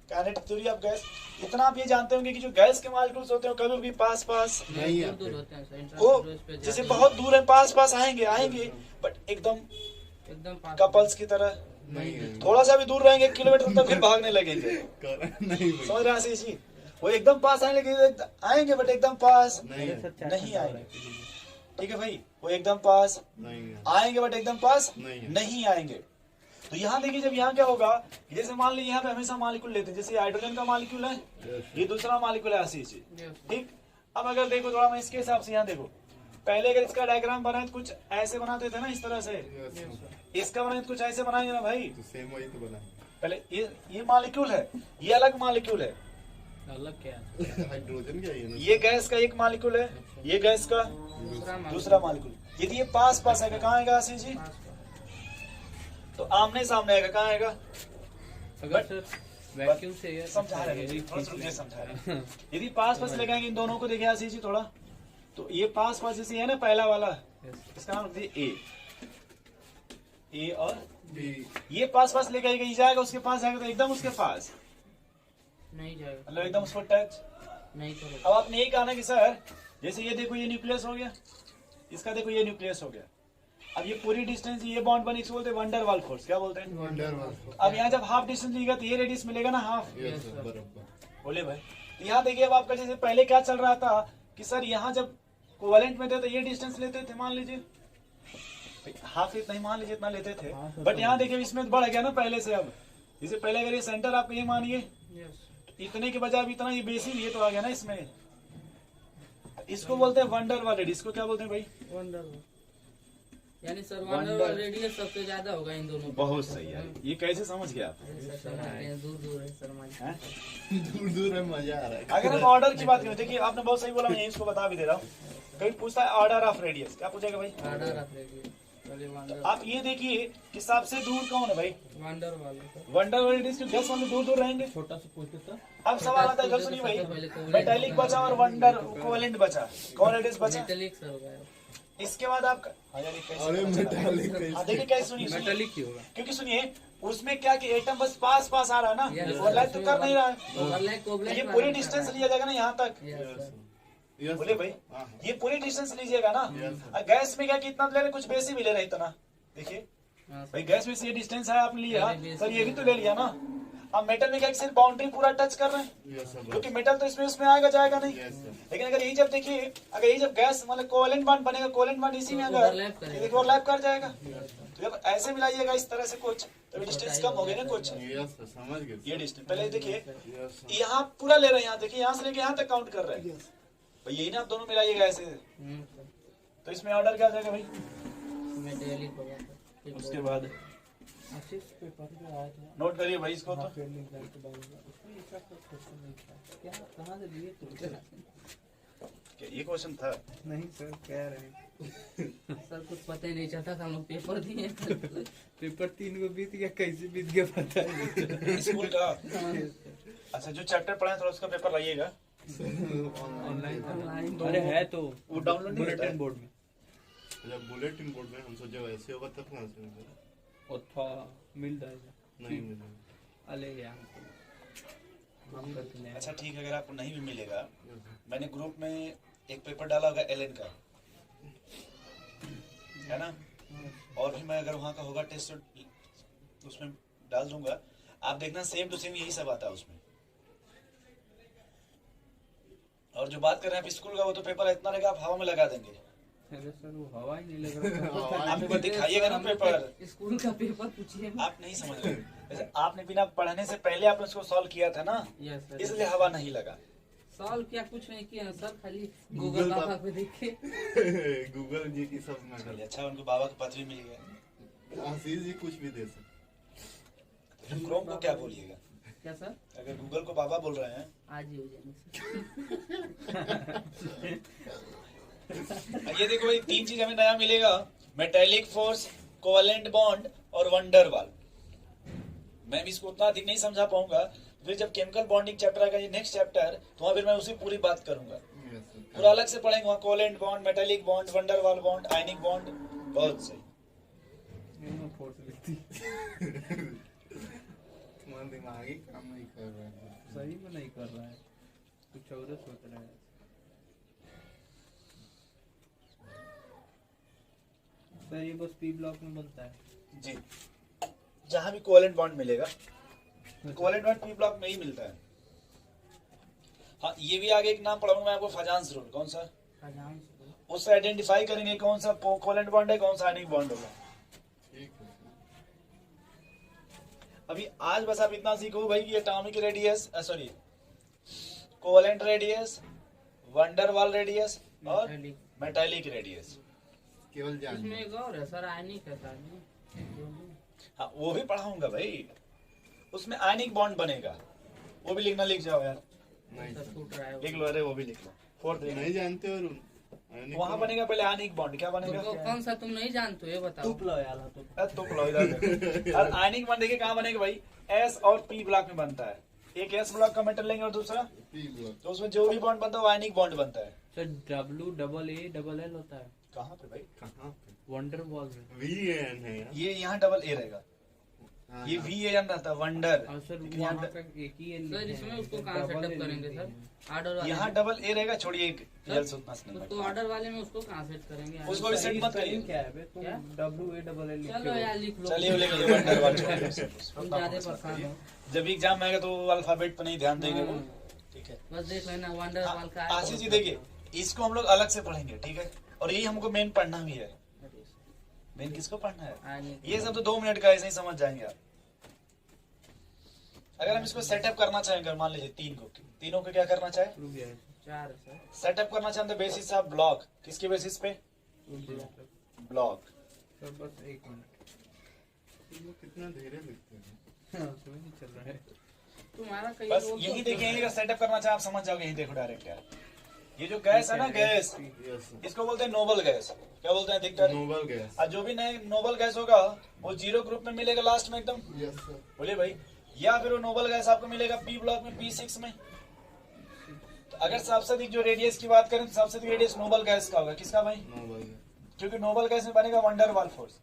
काइनेटिक थ्योरी ऑफ गैस। इतना आप ये जानते होंगे कि जो गैस के मॉलिक्यूल्स होते हैं वो कभी भी पास पास, नहीं दूर आते। दूर होते हैं सर। वो इंट्रास्पेस पे जैसे जाते बहुत दूर है पास पास आएंगे, बट एकदम हैं, एकदम पास। कपल्स की तरह। नहीं है थोड़ा सा भी दूर रहेंगे 1 किलोमीटर तक फिर भागने लगेंगे। नहीं भाई। समझ रहे हैं आशीष जी? वो एकदम पास आएंगे बट एकदम पास नहीं है सर चैट नहीं में आएंगे। डाल रहा है। ठीक है भाई, वो एकदम पास नहीं है आएंगे बट एकदम पास नहीं है। नहीं आएंगे। तो यहाँ देखिए जब यहाँ क्या होगा, जैसे मान लीजिए यहाँ पे हमेशा मॉलिक्यूल लेते हैं, जैसे हाइड्रोजन का मॉलिक्यूल है, यस ये दूसरा मॉलिक्यूल है आशीष जी, Yes, ठीक। अब अगर देखो थोड़ा मैं इसके हिसाब से यहाँ देखो, पहले अगर इसका डायग्राम बनाए तो कुछ ऐसे बनाते थे ना इस तरह से, यस इसका बनाए तो कुछ ऐसे बनाएंगे ना भाई। तो सेम वही तो बना पहले ये मॉलिक्यूल है, ये अलग मॉलिक्यूल है, अलग क्या है? है। हाइड्रोजन क्या है ना? ये गैस का एक मॉलिक्यूल है, ये गैस का दूसरा मॉलिक्यूल। यदि ये पास पास आएगा कहाँ आएगा आशीष जी? पास का। तो आमने सामने आएगा कहाँ आएगा? अगर सर वैक्यूम से एयर समझा रहे हैं, थोड़ा सा रुकिए, समझा रहे हैं। यदि पास पास लगाएंगे इन दोनों को, देखिए आशीष जी थोड़ा, तो ये पास पास जैसे है ना पहला वाला, इसका नाम रख दीजिए ए और ये पास पास लेके आएगा, ये जाएगा उसके पास जाएगा तो एकदम उसके पास, नहीं जाएगा, मतलब एकदम उसको टच। नहीं करेगा। अब आपने यही कहा ना कि सर जैसे ये देखो ये न्यूक्लियस हो गया, इसका देखो ये न्यूक्लियस हो गया, अब ये पूरी डिस्टेंस ये बॉन्ड बनी, इसको बोलते हैं वंडरवाल फोर्स। क्या बोलते हैं? वंडरवाल। अब यहाँ जब हाफ डिस्टेंस लिखेगा तो ये रेडियस मिलेगा ना हाफ। यस सर बराबर। बोले भाई, तो यहाँ देखिए अब आपका जैसे पहले क्या चल रहा था कि सर यहाँ जब कोवेलेंट में थे तो ये डिस्टेंस लेते थे, मान लीजिए हाफ इतना ही मान लीजिए इतना लेते थे, बट यहाँ देखिए इसमें बढ़ गया ना पहले से। अब जैसे पहले अगर ये सेंटर आप ये मानिए यस, इतने के बजाय अब इतना ये बेसिन ये तो आ गया ना इसमें, इसको बोलते हैं वंडरवाल रेडियस। इसको क्या बोलते हैं भाई? वंडरवाल। यानी सर वंडरवाल रेडियस सबसे ज्यादा होगा इन दोनों का। बहुत सही है, ये कैसे समझ गया आप? सर समझते हैं, दूर दूर है सर हमारी। हैं? दूर दूर है, मजा आ रहा है। अगर हम ऑर्डर की बात करें, देखिए आपने बहुत सही बोला, मैं इसको बता भी दे रहा हूँ। कभी पूछता है ऑर्डर ऑफ रेडियस, क्या पूछेगा भाई? Order of radius. चलिए वंडर आप ये देखिए कि सबसे दूर कौन है भाई? वंडर वाले सर। वंडर वाले डिस्क गैस वाले दूर दूर रहेंगे। छोटा सा पूछो सर। अब सवाल आता है, इधर सुनिए भाई, मेटालिक बचा और वंडर कोवेलेंट बचा, कौन है डिस्क बचा? मेटेलिक सर हो गया। इसके बाद आपका हाँ यार, ये कैसे अरे पता चला? मेटालिक हाँ देखिए कैसे, सुनिए सुनिए। मेटालिक ही होगा। क्योंकि सुनिए उसमें क्या कि एटम बस पास पास आ रहा है ना, Yes, ओवरलैप तो कर नहीं रहा है। ओवरलैप कोवलेंट ये पूरी डिस्टेंस लिया जाएगा ना यहाँ तक, यस बोले भाई हाँ ये पूरी डिस्टेंस लीजिएगा ना। Yes, और गैस में क्या कितना ले रहे, कुछ बेसी भी ले रहे इतना। देखिए भाई गैस में से ये डिस्टेंस है आपने लिया, सर ये भी तो ले लिया ना। अब मेटल में क्या सिर्फ बाउंड्री पूरा टच कर रहे हैं, यस सर क्योंकि मेटल तो इसमें उसमें आएगा जाएगा नहीं। यस सर लेकिन अगर यही जब देखिए, अगर यही जब गैस मतलब कोवेलेंट बॉन्ड बनेगा, कोवेलेंट बॉन्ड इसी में अगर Overlap करेगा। ये देखो ओवरलैप कर जाएगा। तो जब ऐसे मिलाइएगा इस तरह से कुछ, तो डिस्टेंस कम हो गई ना कुछ। यस सर समझ गए ये डिस्टेंस पहले देखिए, यस सर यहाँ पूरा ले रहे हैं, यहाँ देखिए यहाँ से लेके यहाँ तक काउंट कर रहे हैं भाई। यही ना आप दोनों मिलाइएगा ऐसे, तो इसमें ऑर्डर क्या आ जाएगा भाई? मेटेलिक हो गया सर। उसके बाद आशीष पेपर पे आया था। नोट करिए भाई इसको तो। फिर एग्जाम के बाद उसमें एक क्वेश्चन नहीं था क्या, कहाँ से लिए तो ये क्वेश्चन था नहीं सर कह रहे हैं। सर कुछ पता ही नहीं चलता था, हम लोग पेपर दिए। पेपर 3 को बीत गया, कैसे बीत गया पता ही नहीं। स्कूल का। अच्छा जो चैप्टर पढ़ा है थोड़ा उसका पेपर लाइएगा। ऑनलाइन अरे है तो वो डाउनलोड नहीं होता है। बुलेटिन बोर्ड में। जब बुलेटिन बोर्ड में हम सोचे वैसे होगा तब कहाँ से मिलेगा? और था मिल जाएगा नहीं मिलेगा अले यार हम करते हैं। अच्छा ठीक है, अगर आपको नहीं भी मिलेगा, मैंने ग्रुप में एक पेपर डाला होगा एलन का, है ना, और भी मैं अगर वहाँ का होगा टेस्ट उसमें डाल दूंगा, आप देखना सेम टू सेम यही सब आता है उसमें। और जो बात कर रहे हैं आप स्कूल का, वो तो पेपर इतना रहेगा आप हवा में लगा देंगे। अरे सर वो हवा ही नहीं लग रहा। आप एक बार दिखाइएगा ना पेपर, स्कूल का पेपर पूछिए। आप नहीं समझ रहे। जैसे आपने बिना पढ़ने से पहले आपने उसको सॉल्व किया था ना, यस सर। इसलिए हवा नहीं लगा। सॉल्व क्या कुछ नहीं किया सर, खाली गूगल गूगल बाबा पापा पे देखे। गूगल जी की सब चलिए मेडल अच्छा, उनको बाबा का पत्र भी मिल गया। आशीष जी कुछ भी दे सकते। क्रोम को क्या बोलिएगा? क्या सर? अगर गूगल को बाबा बोल रहे हैं, आज ही हो जाएंगे ये देखो भाई 3 चीज हमें नया मिलेगा, मेटेलिक फोर्स, कोवेलेंट बॉन्ड और वंडर वाल। मैं भी इसको उतना अधिक नहीं समझा पाऊंगा, फिर जब केमिकल बॉन्डिंग चैप्टर आएगा, ये नेक्स्ट चैप्टर, तो वहाँ फिर मैं उसी पूरी बात करूंगा। यस सर पूरा अलग से पढ़ेंगे वहाँ, covalent bond, metallic bond, wonder वाल बॉन्ड, आयनिक बॉन्ड, बहुत सही। फोर्स लिखती तुम्हारा दिमाग ही काम नहीं कर रहा है। सही में नहीं कर रहा है, कुछ और सोच रहा है। सर ये बस पी ब्लॉक में बनता है जी, जहाँ भी कोवेलेंट बॉन्ड मिलेगा, कोवेलेंट बॉन्ड पी ब्लॉक में ही मिलता है। हाँ ये भी आगे एक नाम पढ़ाऊंगा मैं आपको, फजांस रूल। कौन सा? खजान से। उससे आइडेंटिफाई करेंगे कौन सा कोवेलेंट बॉन्ड है, कौन सा आयनिक बॉन्ड होगा। ठीक है अभी आज बस आप इतना सीखो भाई कि atomic radius, sorry covalent radius, wonder वाल रेडियस और मेटेलिक। Metallic radius. केवल जान इसमें एक और है सर, आयनिक है सर। हाँ वो भी पढ़ाऊंगा भाई, उसमें आयनिक बॉन्ड बनेगा, वो भी लिखना, लिख जाओ यार, नहीं सर सर फूट रहा है लिख लो, अरे वो भी लिख लो। फोर्थ नहीं जानते और वहाँ बनेगा पहले आयनिक बॉन्ड, क्या बनेगा? तो कौन सा तुम नहीं जानते हो ये बताओ। टूप लो यार तो तुम लो इधर देखो। और आयनिक बॉन्ड देखिए कहाँ बनेगा भाई, एस और पी ब्लॉक में बनता है। एक एस ब्लॉक का मेटल लेंगे और दूसरा, पी ब्लॉक तो उसमें जो भी बॉन्ड बनता है वो आयनिक बॉन्ड बनता है। सर WAAL होता है कहाँ पे भाई? कहाँ पे वंडर वॉल में। VAN है यार ये यहाँ डबल ए रहेगा, हाँ, ये हाँ। VAN रहता है वंडर। और सर लेकिन वहाँ यहाँ का एक ही है। सर इसमें उसको कहाँ सेटअप करेंगे सर? ऑर्डर वाले यहाँ में? डबल ए रहेगा, छोड़िए एक रियल सुनना उसको ऑर्डर वाले में उसको कहाँ सेट करेंगे? उसको भी सेट मत करिए। क्या है बे तुम क्या? WAAL चलो यार लिख लो। चलिए बोले वंडर वाल छोड़िए उसे, तुम उतना ज्यादा focus मत परेशान करिए। हो। जब एग्जाम में आएगा तो अल्फाबेट पे नहीं ध्यान देंगे वो, ठीक है। बस देख लेना वंडर हाँ, वाल का है। आशीष जी देखिए, इसको हम लोग अलग से पढ़ेंगे, ठीक है, और यही हमको मेन पढ़ना भी है। मेन किसको पढ़ना है? आयनिक। ये सब तो 2 मिनट का ऐसे ही समझ जाएंगे आप। अगर हम इसको सेटअप करना चाहेंगे, मान लीजिए तीनों को क्या करना चाहे, रुक गया है। 4 सर। सेटअप करना चाहते बेसिस ऑफ ब्लॉक, किसके बेसिस पे? रुक गया सर। ब्लॉक। सर बस 1 मिनट। वो कितना धीरे लिखते हैं हाँ समझ नहीं चल रहा है। तुम्हारा कहीं बस रोल यही तो- देखिए, अगर सेटअप करना चाहे आप समझ जाओगे, यही देखो डायरेक्ट यार, ये जो गैस है ना गैस, यस सर, इसको बोलते हैं नोबल गैस। क्या बोलते हैं अधिकतर? Noble gas. और जो भी नए नोबल गैस होगा वो 0 ग्रुप में मिलेगा लास्ट में एकदम, यस सर, बोलिए भाई। या फिर वो नोबल गैस आपको मिलेगा पी ब्लॉक में, P6 में। तो अगर सबसे अधिक जो रेडियस की बात करें तो सबसे अधिक रेडियस नोबल गैस का होगा। किसका भाई? Noble gas. क्योंकि नोबल गैस में बनेगा वंडर वाल फोर्स।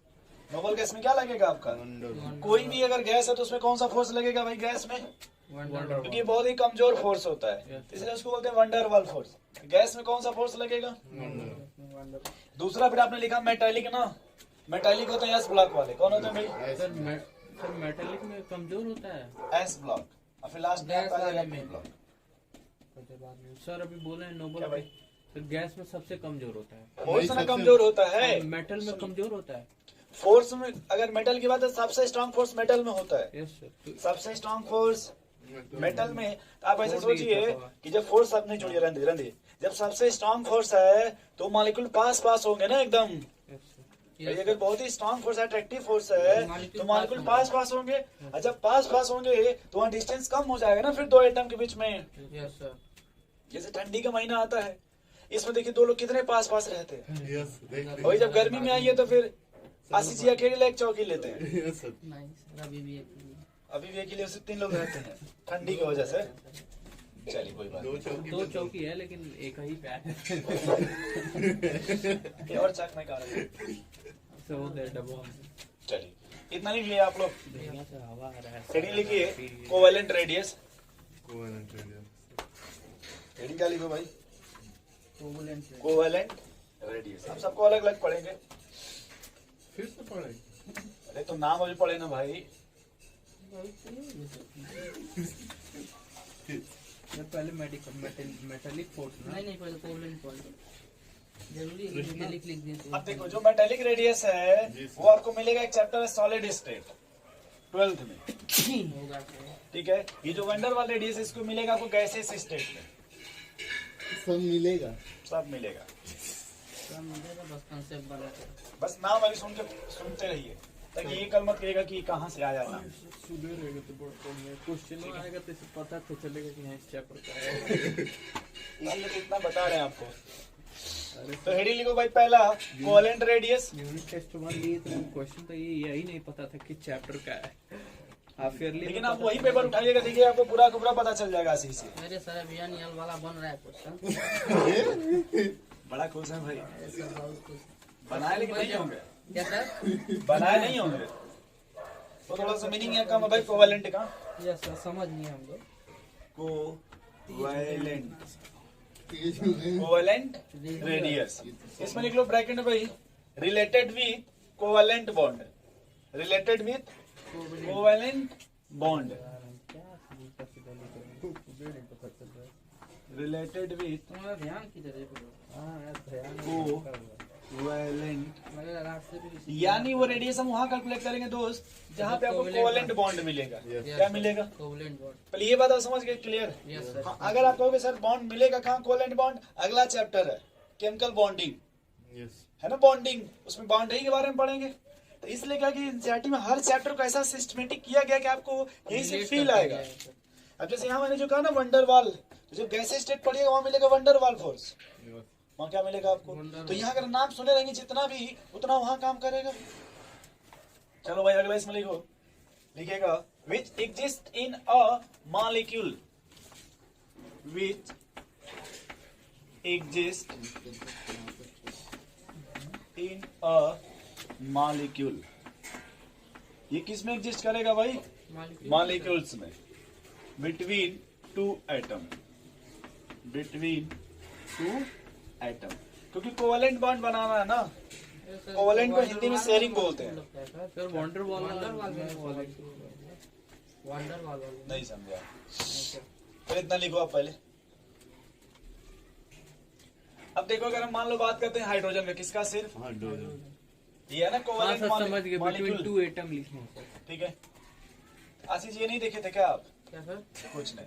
नोबल गैस में क्या लगेगा आपका? वंडर। कोई भी अगर गैस है तो उसमें कौन सा फोर्स लगेगा भाई गैस में? वंडर क्योंकि ये बहुत ही कमजोर फोर्स होता है, इसलिए उसको बोलते हैं वंडर वाल फोर्स। गैस में कौन सा फोर्स लगेगा? वंडर। दूसरा फिर आपने लिखा मेटालिक ना, मेटालिक होते हैं एस ब्लॉक वाले। कौन होते हैं भाई? सर मेटालिक में कमजोर होता है। S block. और फिर लास्ट में गैस आता है वाले पी में। ब्लॉक। सर अभी बोले हैं क्या नोबल भाई? तो गैस में सबसे कमजोर होता है, फोर्स ना कमजोर होता है, मेटल में कमजोर होता है। फोर्स में अगर मेटल की बात है सबसे स्ट्रांग फोर्स मेटल में होता है। Yes sir. सबसे स्ट्रांग फोर्स मेटल में। तो आप ऐसे छोड़ दी सोचिए था। कि जब फोर्स सब नहीं छोड़िए, रहने दीजिए। जब सबसे स्ट्रांग फोर्स है तो मॉलिक्यूल पास पास होंगे ना एकदम। भाई अगर बहुत ही स्ट्रांग फोर्स है, अट्रैक्टिव फोर्स है तो मॉलिक्यूल पास पास होंगे। और जब पास पास होंगे तो वहाँ डिस्टेंस कम हो जाएगा ना फिर दो एटम के बीच में। Yes sir. जैसे ठंडी का महीना आता है, इसमें देखिए दो लोग कितने पास पास रहते हैं। यस, देख वही जब गर्मी में आइए तो फिर आशीष जी अकेले एक चौकी लेते हैं। यस सर, नहीं सर, अभी भी एक ही है। अभी भी अकेले उससे 3 लोग रहते हैं ठंडी की वजह से। चलिए कोई बात दो चौकी है लेकिन एक ही पैर है। नहीं। और चक में सो दैट डबल। चलिए इतना लिख लिया आप लोग। बढ़िया से हवा आ रहा है। हेडिंग लिखिए covalent radius. Covalent radius. Heading क्या लिखो भाई? कोवलेंट है। Covalent radius. हम सबको अलग अलग पढ़ेंगे। फिर से पढ़ेंगे। अरे तो नाम अभी पढ़े ना भाई। ये पहले मेटालिक फोर्स ना। नहीं पहले कोवलेंट पढ़ लो। जरूरी है कि लिख दिए तो। अब देखो जो मेटालिक रेडियस है वो आपको मिलेगा एक चैप्टर है सॉलिड स्टेट 12th में। होगा तो। ठीक है। ये जो वंडर वाल रेडियस इसको मिलेगा आपको गैसेस स्टेट में। सब मिलेगा। सब मिलेगा। सब मिलेगा, बस कंसेप्ट बना के। बस नाम अभी सुनते रहिए ताकि ये कल मत कहिएगा कि कहाँ से आया नाम। सुधर रहेगा तो बढ़ क्वेश्चन आएगा तो इसे पता तो चलेगा कि यहाँ इस चैप्टर का है। इसलिए तो इतना बता रहे हैं आपको। तो हेडिंग लिखो भाई पहला कोवेलेंट रेडियस। यूनिट टेस्ट 1 लिए तो क्वेश्चन तो ये यही नहीं पता था कि चैप्टर का है। आप फिर लेकिन आप वही पेपर उठाइएगा, देखिए आपको पूरा का पूरा पता चल जाएगा इसी से। मेरे सर अभियान यल वाला बन रहा है क्वेश्चन। बड़ा खुश है भाई। सर बहुत कुछ बनाए लेकिन नहीं होंगे। क्या सर? बनाए नहीं होंगे तो थोड़ा सा मीनिंग है कम है भाई कोवेलेंट का। यस सर, समझ नहीं हम लोग। Covalent covalent radius. इसमें लिख लो ब्रैकेट में भाई related with covalent bond. Related with covalent bond. Related with तुम्हारा ध्यान किधर है ब्रो? कोवेलेंट मेरे रात से भी यानी वो रेडियस हम वहाँ कैलकुलेट करेंगे दोस्त जहाँ पे आपको कोवेलेंट बॉन्ड मिलेगा। क्या मिलेगा? Covalent bond. पहले ये बात आप समझ गए क्लियर? Yes sir. हाँ, अगर आप कहोगे सर बॉन्ड मिलेगा कहाँ कोवेलेंट बॉन्ड, अगला चैप्टर है केमिकल बॉन्डिंग, यस, है ना बॉन्डिंग, उसमें बॉन्डिंग के बारे में पढ़ेंगे। तो इसलिए क्या कि एनसीईआरटी में हर चैप्टर को ऐसा सिस्टमेटिक किया गया कि आपको यही से फील आएगा। अब जैसे यहाँ मैंने जो कहा ना वंडर वाल, तो जो गैस स्टेट पढ़िएगा वहाँ मिलेगा वंडर वाल फोर्स। वहाँ क्या मिलेगा आपको? तो यहाँ अगर नाम सुने रहेंगे जितना भी उतना वहाँ काम करेगा। चलो भाई अगला इसमें लिखो, लिखिएगा which exist in a molecule, which exist in a molecule. ये किस में एग्जिस्ट करेगा भाई? मॉलिक्यूल्स में। Between two atom, between two atom, क्योंकि कोवेलेंट बॉन्ड बनाना है ना। कोवेलेंट को हिंदी में शेयरिंग बोलते हैं। सर वंडर वॉल वंडर वाल नहीं समझा? फिर इतना लिखो आप पहले। अब देखो अगर हम मान लो बात करते हैं हाइड्रोजन का, किसका सिर्फ हाँ डोजन। ये है ना हाँ कोवेलेंट सर समझ गए, बिटवीन मॉलिक्यूल। 2 एटम लिखना है सर। ठीक है। आशीष ये नहीं देखे थे क्या आप? क्या सर? कुछ नहीं।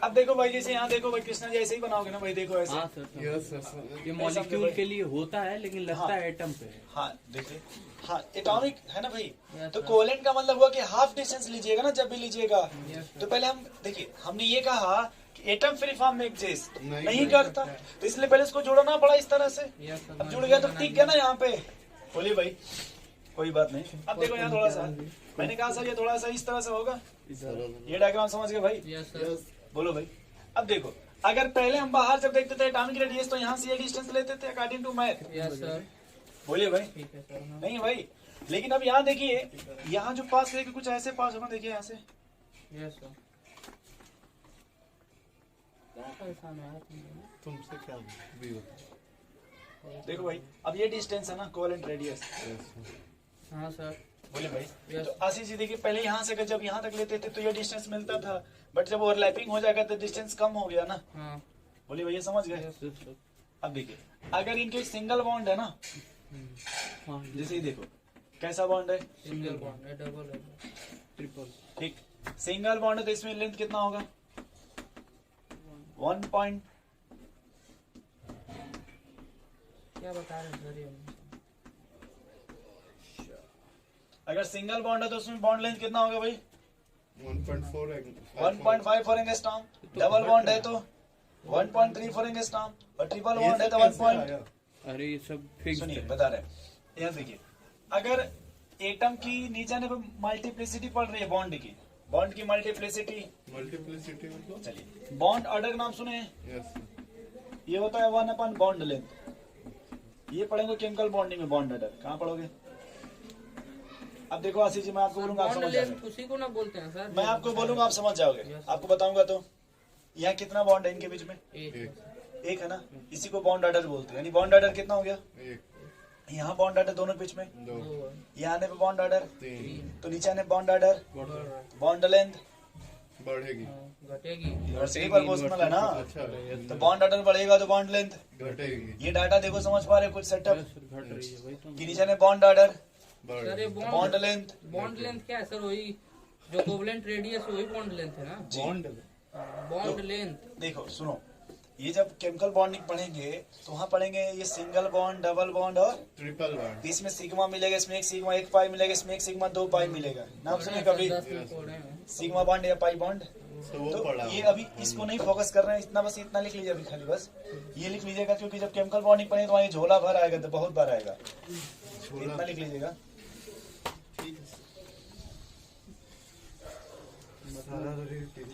अब देखो भाई जैसे यहाँ देखो भाई कृष्णा जैसे ही बनाओगे ना भाई, देखो ऐसे। हाँ सर समझ गए। यस सर, ये मॉलिक्यूल के लिए होता है लेकिन लगता हाँ। है एटम पे है। हाँ देखिए, हाँ एटॉमिक है ना भाई। Yes, तो sir. कोवेलेंट का मतलब हुआ कि हाफ डिस्टेंस लीजिएगा ना जब भी लीजिएगा। Yes, sir. तो पहले हम देखिए हमने ये कहा एटम फ्री फॉर्म में एग्जिस्ट नहीं नहीं करता, तो इसलिए पहले इसको जोड़ना पड़ा इस तरह से। यस सर, अब जुड़ गया तो टिक गया ना यहाँ पे। बोलिए भाई, कोई बात नहीं। अब देखो यहाँ थोड़ा सा, मैंने कहा सर ये थोड़ा सा इस तरह से होगा, ये डायग्राम समझ गए भाई? यस सर, बोलो भाई। अब देखो, अगर पहले हम बाहर जब देखते थे एटॉमिक रेडियस तो यहाँ से ये डिस्टेंस लेते थे according to math. Yes sir, बोलिए भाई। ठीक है सर, हाँ। नहीं भाई, लेकिन अब यहाँ देखिए, यहाँ जो पास लेके कुछ ऐसे पास होना, देखिए यहाँ से। यस सर, क्या परेशान है तुम? तुमसे क्या भी होता देखो भाई, अब ये डिस्टेंस है ना कोवेलेंट रेडियस। है। हाँ सर, बोले भाई। Yes. तो आशीष जी देखिए, पहले यहाँ से अगर जब यहाँ तक लेते थे तो ये डिस्टेंस मिलता था, बट जब ओवरलैपिंग हो जाएगा तो डिस्टेंस कम हो गया ना। हाँ। बोले भैया समझ गए? यस सर, अब देखिए, अगर इनके सिंगल बॉन्ड है ना, हाँ जैसे ही देखो कैसा बॉन्ड है, सिंगल बॉन्ड है, डबल है, ट्रिपल ठीक। सिंगल बॉन्ड है तो इसमें लेंथ कितना होगा? 1 पॉइंट। क्या बता रहे हैं सर ये? अगर सिंगल बॉन्ड है तो उसमें बॉन्ड लेंथ कितना होगा भाई? 1.4 है 1.54 एंगस्ट्रॉम। डबल बॉन्ड है तो 1.34 एंगस्ट्रॉम, और ट्रिपल बॉन्ड है तो 1 पॉइंट। अरे ये सब फिक्स सुनिए है। बता रहे हैं, यहाँ देखिए, अगर एटम की नीचे ने मल्टीप्लिसिटी पड़ रही है बॉन्ड की मल्टीप्लिसिटी, मल्टीप्लिसिटी मतलब चलिए बॉन्ड ऑर्डर का नाम सुने हैं? यस ये होता है 1 अपन बॉन्ड लेंथ। ये पढ़ेंगे केमिकल बॉन्डिंग में बॉन्ड ऑर्डर, कहाँ पढ़ोगे? अब देखो आशीष जी, मैं आपको बोलूंगा आप बॉन्ड समझ लेंथ जाओगे। उसी को ना बोलते हैं सर? मैं आपको बोलूंगा आप समझ जाओगे। Yes. आपको बताऊंगा तो यहाँ कितना बॉन्ड है इनके बीच में? एक। एक है ना, इसी को बॉन्ड ऑर्डर बोलते हैं। यानी बॉन्ड ऑर्डर कितना हो गया? एक यहाँ बॉन्ड ऑर्डर दोनों बीच में, दो दो, यहाँ आने पे बॉन्ड ऑर्डर, तीन तो नीचे आने बॉन्ड ऑर्डर, बढ़ रहा है। बॉन्ड लेंथ बढ़ेगी हाँ, घटेगी। और सही प्रोपोर्शनल है ना। अच्छा तो बॉन्ड ऑर्डर बढ़ेगा तो बॉन्ड लेंथ। घटेगी ये डाटा देखो, समझ पा रहे हो कुछ सेटअप? घट रही है भाई तो कि नीचे ने बॉन्ड ऑर्डर, सर ये बढ़ बॉन्ड लेंथ। बॉन्ड लेंथ क्या है सर? वही जो कोवलेंट रेडियस वही बॉन्ड लेंथ है ना? Bond bond length. देखो सुनो, ये जब केमिकल बॉन्डिंग पढ़ेंगे तो वहाँ पढ़ेंगे ये सिंगल बॉन्ड, डबल बॉन्ड, और ट्रिपल बॉन्ड इसमें सिग्मा मिलेगा, इसमें एक सिग्मा 1 पाई मिलेगा, इसमें एक सिग्मा 2 पाई मिलेगा। नाम सुने कभी 10 में पढ़े हैं। सिग्मा बॉन्ड या पाई बॉन्ड? तो वो तो पढ़ा ये अभी इसको नहीं फोकस कर रहे हैं, इतना बस इतना लिख लीजिए अभी, खाली बस ये लिख लीजिएगा, क्योंकि जब केमिकल बॉन्डिंग पढ़ेंगे तो वहाँ ये झोला भर आएगा, तो बहुत बार आएगा, इतना लिख लीजिएगा।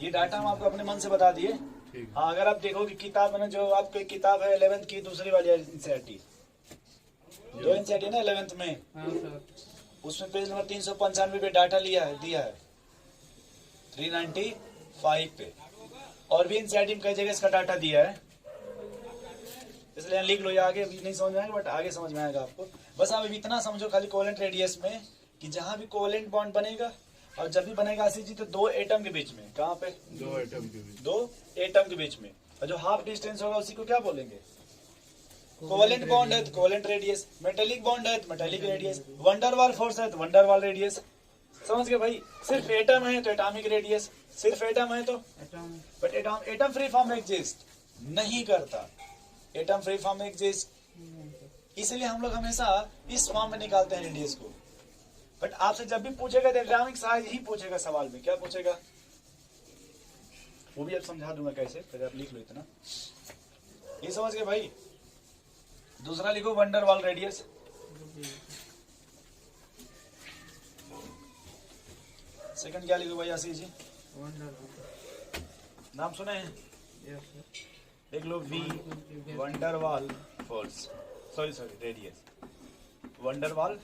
ये डाटा हम आपको अपने मन से बता दिए। ठीक हाँ, अगर आप देखोगे किताब में ना, जो आपको एक किताब है 11th की दूसरी वाली एनसीईआरटी, दो एनसीईआरटी ना 11th में, हाँ सर, उसमें पेज नंबर 395 पे डाटा दिया है 395 पे, और भी एनसीईआरटी में कई जगह इसका डाटा दिया है, इसलिए लिख लो। ये आगे अभी नहीं समझ में आएगा, बट आगे समझ में आएगा आपको। बस आप अभी इतना समझो खाली कोवेलेंट रेडियस में, कि जहां भी कोवेलेंट बॉन्ड बनेगा, और जब भी बनेगा आशीष जी तो दो एटम के बीच में, कहाँ पे? दो आइटम के बीच दो एटम के बीच में, और जो हाफ डिस्टेंस होगा उसी को क्या बोलेंगे? कोवेलेंट बॉन्ड है तो कोवेलेंट रेडियस, मेटेलिक बॉन्ड है तो मेटेलिक रेडियस, वंडरवाल फोर्स है तो वंडरवाल रेडियस। समझ गए भाई? सिर्फ एटम है तो एटॉमिक रेडियस, सिर्फ एटम है तो, atom. But atom free form में एग्जिस्ट नहीं करता। एटम फ्री फॉर्म में एग्जिस्ट, इसलिए हम लोग हमेशा इस फॉर्म में निकालते हैं रेडियस को। बट आपसे जब भी पूछेगा तो एग्जामिक साइज ही पूछेगा, सवाल में क्या पूछेगा वो भी अब समझा दूंगा कैसे, फिर आप लिख लो इतना। ये समझ गए भाई? दूसरा लिखो वंडरवाल रेडियस। सेकंड क्या लिखो भाई आशीष जी? नाम सुने हैं? देख लो, वी van der Waal force, sorry radius, van der Waal.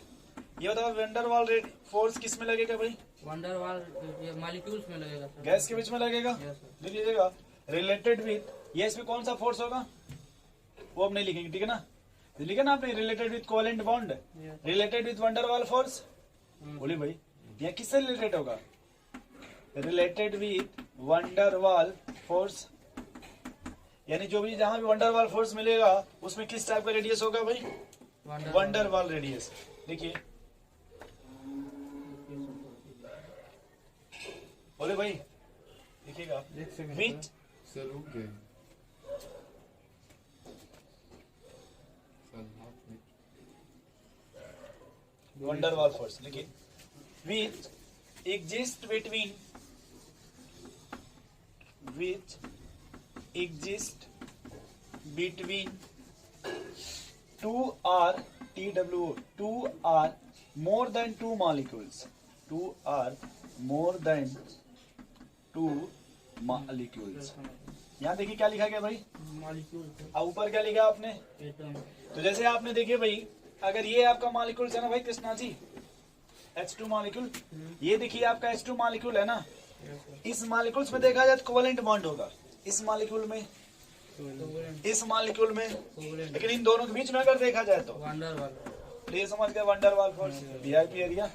ये बताओ वंडरवाल फोर्स किस में लगेगा भाई? वंडरवाल मॉलिक्यूल्स में लगेगा सर। गैस के बीच में लगेगा। Yes, sir. लिख लीजिएगा रिलेटेड विथ, ये इसमें कौन सा फोर्स होगा वो अब नहीं लिखेंगे, ठीक है ना? लिखे ना आपने, related with covalent bond, related with van der Waals force. बोलिए भाई, यहाँ किससे रिलेटेड होगा? रिलेटेड विथ वंडरवाल फोर्स, यानी जो भी जहां भी वंडरवाल फोर्स मिलेगा उसमें किस टाइप का रेडियस होगा भाई? Van der Waals radius. देखिए, बोले भाई, देखिएगा, विथ से रुक गए वंडरवाल फोर्स, लिखिए, with exist between, with exist between two or TWO, two or more than two molecules, two or more than two molecules। यहाँ देखिए क्या लिखा गया भाई, मॉलिक्यूल और ऊपर क्या लिखा आपने। एटम तो जैसे आपने देखिए भाई, अगर ये आपका मॉलिक्यूल है ना भाई कृष्णा जी, H2 मॉलिक्यूल, ये देखिए आपका H2 मॉलिक्यूल है ना, इस मॉलिक्यूल्स में देखा जाए तो कोवेलेंट बॉन्ड होगा, इस मॉलिक्यूल में, इस मॉलिक्यूल में, लेकिन इन दोनों के बीच में अगर देखा जाए तो वंडर वाल तो ये समझ गए वंडर वाल फोर्स, वीआईपी एरिया।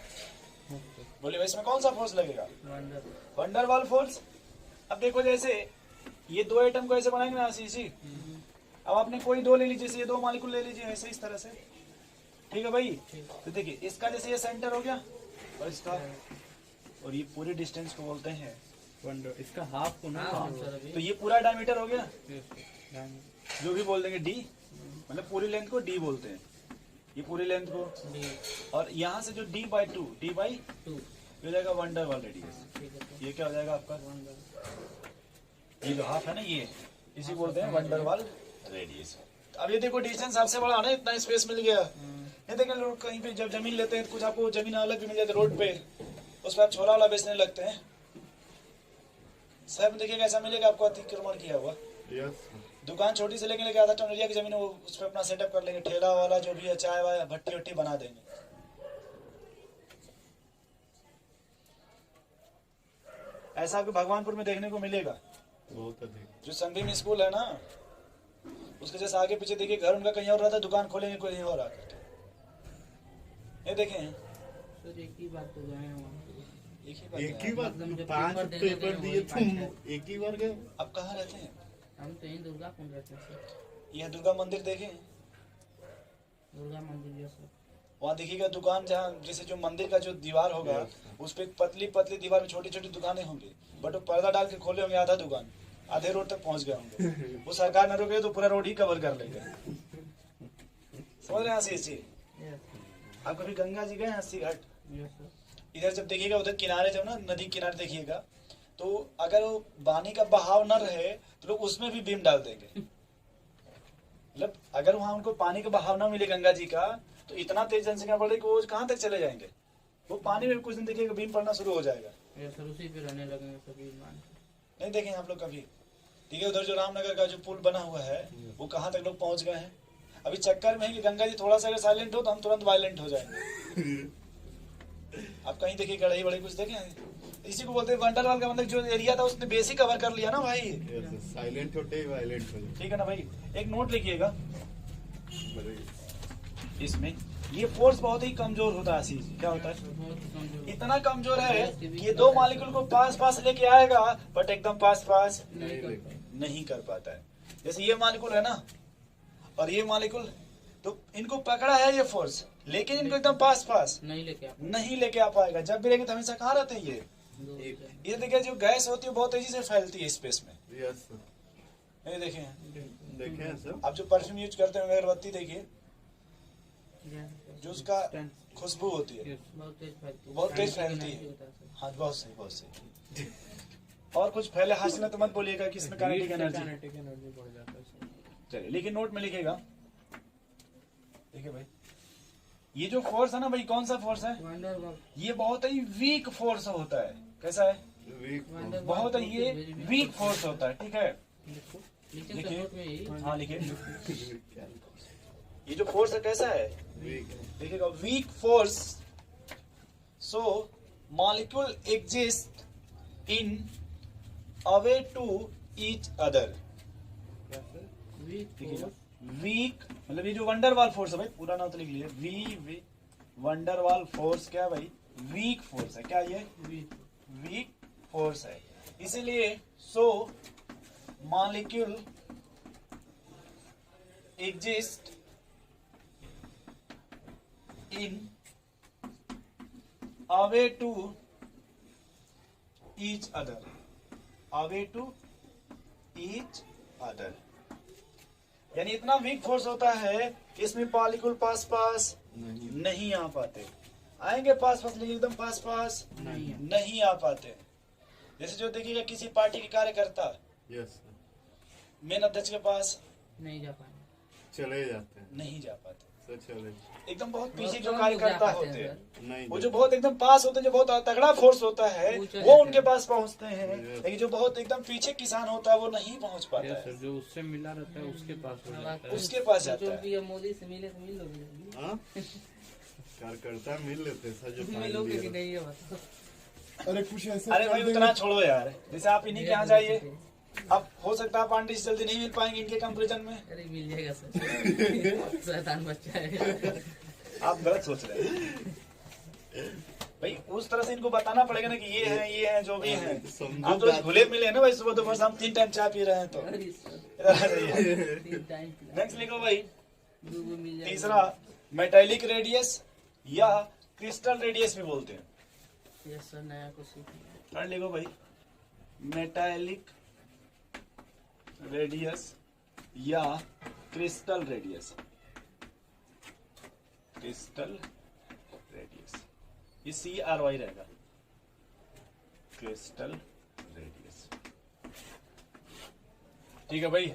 बोलिए भाई इसमें कौन सा फोर्स लगेगा, वंडर वंडर वाल फोर्स। अब देखो जैसे ये दो एटम को ऐसे बनाएंगे ना ऐसे, अब आपने कोई दो ले लीजिए, जैसे ये दो मॉलिक्यूल ले लीजिए ऐसे इस तरह से, ठीक है भाई। तो देखिए इसका जैसे ये सेंटर हो गया और इसका, और ये पूरे डिस्टेंस को बोलते हैं वंडर, इसका हाफ को ना हाँ सर अभी तो ये पूरा डायमीटर हो गया, Diameter। जो भी बोल देंगे डी, मतलब पूरी लेंथ को डी बोलते हैं, ये पूरी लेंथ को। डी और यहाँ से जो डी बाई टू टू हो जाएगा वंडर वाल रेडियस। ठीक है सर ये क्या हो जाएगा आपका, वंडर ये जो हाफ है ना ये, इसी बोलते हैं वंडर वाल रेडियस। अब ये देखो डिस्टेंस आपसे बड़ा ना, इतना स्पेस मिल गया। ये देखें लोग कहीं पे जब जमीन लेते हैं तो कुछ आपको जमीन अलग भी मिल जाती है रोड पे, उस पर आप छोरा वाला बेचने लगते हैं, सब देखिए कैसा मिलेगा आपको अतिक्रमण किया हुआ। यस दुकान छोटी से लेके आधा टन एरिया की जमीन है, वो उस पर अपना सेटअप कर लेंगे, ठेला वाला जो भी है, चाय वाय भट्टी वट्टी बना देंगे। ऐसा आपको भगवानपुर में देखने को मिलेगा। बहुत अधिक। जो संभीम स्कूल है ना, उसके जैसे आगे पीछे देखिए, घर उनका कहीं और रहता है, दुकान खोलेंगे कोई और आकर। ये देखें सर एक ही बात तो गए हैं वहाँ एक ही बात एक है। ही बार मतलब जब 5 पेपर देने पेपर गए दिए वही तुम, पाँच एक ही बार गए। आप कहाँ रहते हैं, हम तो यहीं दुर्गा कुंड रहते हैं सर, यह दुर्गा मंदिर देखें, दुर्गा मंदिर ये सर। वहाँ देखिएगा दुकान, जहाँ जैसे जो मंदिर का जो दीवार होगा उस पे पतली पतली दीवार में छोटी छोटी दुकानें होंगी, बट वो पर्दा डाल के खोले होंगे, आधा दुकान आधे रोड तक पहुंच गए होंगे। वो सरकार न रोके तो पूरा रोड ही कवर कर लेंगे। समझ रहे हैं आशीष जी। आप कभी गंगा जी गए हैं अस्सी घाट, यस सर इधर जब देखिएगा उधर किनारे जब ना नदी किनारे देखिएगा, तो अगर वो पानी का बहाव न रहे तो लोग उसमें भी बीम डाल देंगे। मतलब अगर वहां उनको पानी का बहाव ना मिले गंगा जी का, तो इतना तेज जनसंख्या बढ़ रही कि वो कहाँ तक चले जाएंगे, वो पानी में भी कुछ दिन देखिएगा बीम पड़ना शुरू हो जाएगा। ये सर उसी पे रहने लगेंगे सभी मान। नहीं देखें आप लोग कभी, ठीक है, उधर जो रामनगर का जो पुल बना हुआ है वो कहाँ तक लोग पहुंच गए हैं। अभी चक्कर में है कि गंगा जी थोड़ा सा अगर साइलेंट हो तो हम तुरंत वायलेंट हो जाएंगे। आप कहीं देखिए गढ़ई बड़े कुछ देखें, इसी को बोलते हैं वंडर वाल का मतलब जो एरिया था उसने बेसिक कवर कर लिया ना भाई। यस साइलेंट होते ही वायलेंट हो जाते। ठीक है ना भाई, एक नोट लिखिएगा बड़े इसमें, ये फोर्स बहुत ही कमजोर होता है आशीष। क्या होता है, बहुत ही कमजोर इतना कमजोर है कि ये दो मॉलिक्यूल को पास पास लेके आएगा बट एकदम पास पास नहीं कर पाए। नहीं कर पाता है। जैसे ये मॉलिक्यूल है ना और ये मॉलिक्यूल, तो इनको पकड़ा है ये फोर्स, लेकिन इनको एकदम पास पास नहीं लेके आप नहीं लेके आ पाएगा। जब भी लेंगे तो हमेशा कहाँ रहते हैं दो ये देखिए जो गैस होती है बहुत तेजी से फैलती है स्पेस में। यस ये देखें, देखे हैं सर। आप जो परफ्यूम यूज करते हैं अगरबत्ती देखिए, बहुत जो उसका खुशबू होती है तेज फैलती है, बहुत तेज फैलती है। हाँ बहुत सही बहुत सही। और कुछ पहले हासिल है तो मत बोलिएगा कि इसमें काइनेटिक एनर्जी। काइनेटिक एनर्जी बढ़ जाता है सर। चलिए लेकिन नोट में लिखेगा, देखिए भाई ये जो फोर्स है ना भाई, कौन सा फोर्स है, वंडर वाल ये बहुत ही वीक फोर्स होता है। कैसा है, वीक वंडर बहुत ही ये वीक फोर्स होता है। ठीक है, लेकिन लिखिए। सर नोट में यही हाँ लिखिए, ये जो फोर्स है कैसा है, वीक देखिएगा weak force. So molecule exist in away to each other. Weak देखिएगा वीक मतलब ये जो वंडरवाल फोर्स है भाई, पूरा नाम तो लिख लीजिए, वी वंडरवाल फोर्स क्या है भाई, वीक फोर्स है। क्या ये वीक फोर्स है, इसीलिए so molecule exist in away to each other, away to each other. यानी इतना वीक फोर्स होता है कि इसमें मॉलिक्यूल पास पास नहीं आ पाते, आएंगे पास पास लेकिन एकदम पास पास नहीं आ पाते। जैसे जो देखिएगा किसी पार्टी के कार्यकर्ता, यस मेन अध्यक्ष के पास नहीं जा पाएंगे। चले जाते हैं नहीं जा पाते, सर, चले एकदम बहुत पीछे बहुत जो कम कार्यकर्ता लोग जा पाते होते हैं, हैं, नहीं वो जो बहुत एकदम पास होते हैं, जो बहुत तगड़ा फोर्स होता है, वो चले वो जाते उनके हैं। पास पहुंचते हैं। लेकिन जो बहुत एकदम पीछे किसान होता है वो नहीं पहुंच पाता यस है, सर, जो उससे मिला रहता है उसके पास हो जाता है। उसके पास जो जाता है। भी मोदी से मिले तो मिल लोगे, हाँ कार्यकर्ता मिल लेते हैं सर, जो फाइल मिलोगे कि दिए नहीं है बताओ। अरे कुछ ऐसे अरे कर भाई देंगे। उतना छोड़ो यार, जैसे आप इन्हीं के यहाँ जाइए, अब हो सकता है पांडे से जल्दी नहीं मिल पाएंगे इनके कंपेरिजन में। अरे मिल जाएगा सर, शैतान बच्चा है। आप गलत सोच रहे हैं भाई, उस तरह से इनको बताना पड़ेगा ना कि ये है जो भी है। समझो आप तो बात। घुले मिले हैं ना भाई, सुबह दोपहर शाम 3 टाइम चाय पी रहे हैं तो अरे सर, इधर आ जाइए। 3 टाइम पिला, नेक्स्ट लिखो भाई, 2 को मिल जाएगा। तीसरा मेटालिक रेडियस या क्रिस्टल रेडियस भी बोलते हैं। यस सर, नया कुछ सीखना। थर्ड लिखो भाई, मेटालिक रेडियस या क्रिस्टल रेडियस। क्रिस्टल रेडियस, ये CRY रहेगा, क्रिस्टल रेडियस। ठीक है भाई,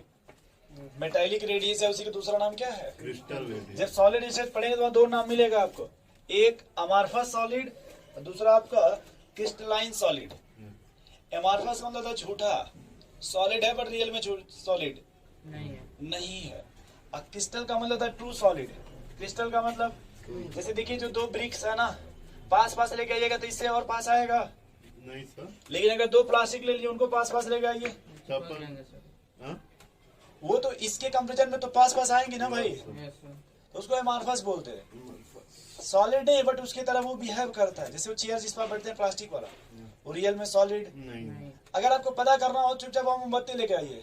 मेटालिक रेडियस है, उसी का दूसरा नाम क्या है? Crystal radius. जब सॉलिड स्टेट पढ़ेंगे तो वहाँ 2 नाम मिलेगा आपको, एक अमार्फस सॉलिड और दूसरा आपका क्रिस्टलाइन सॉलिड। अमार्फस मतलब था झूठा, सॉलिड है पर रियल में सॉलिड नहीं है। नहीं है। और क्रिस्टल का मतलब था ट्रू सॉलिड। क्रिस्टल का मतलब जैसे देखिए जो 2 ब्रिक्स है ना, पास पास लेके आइएगा तो इससे और पास आएगा, नहीं सर, लेकिन अगर 2 प्लास्टिक ले लिए उनको पास पास लेके आइए, चप्पल। लेंगे सर। हाँ वो तो इसके कंपेरिजन में तो पास पास आएंगे ना भाई, यस सर, तो उसको अमार्फस बोलते हैं। सॉलिड नहीं बट उसकी तरह वो बिहेव करता है, जैसे वो चेयर जिस पर बैठते हैं प्लास्टिक वाला, वो रियल में सॉलिड। नहीं नहीं। अगर आपको पता करना हो चुपचाप आप मोमबत्ती लेके आइए,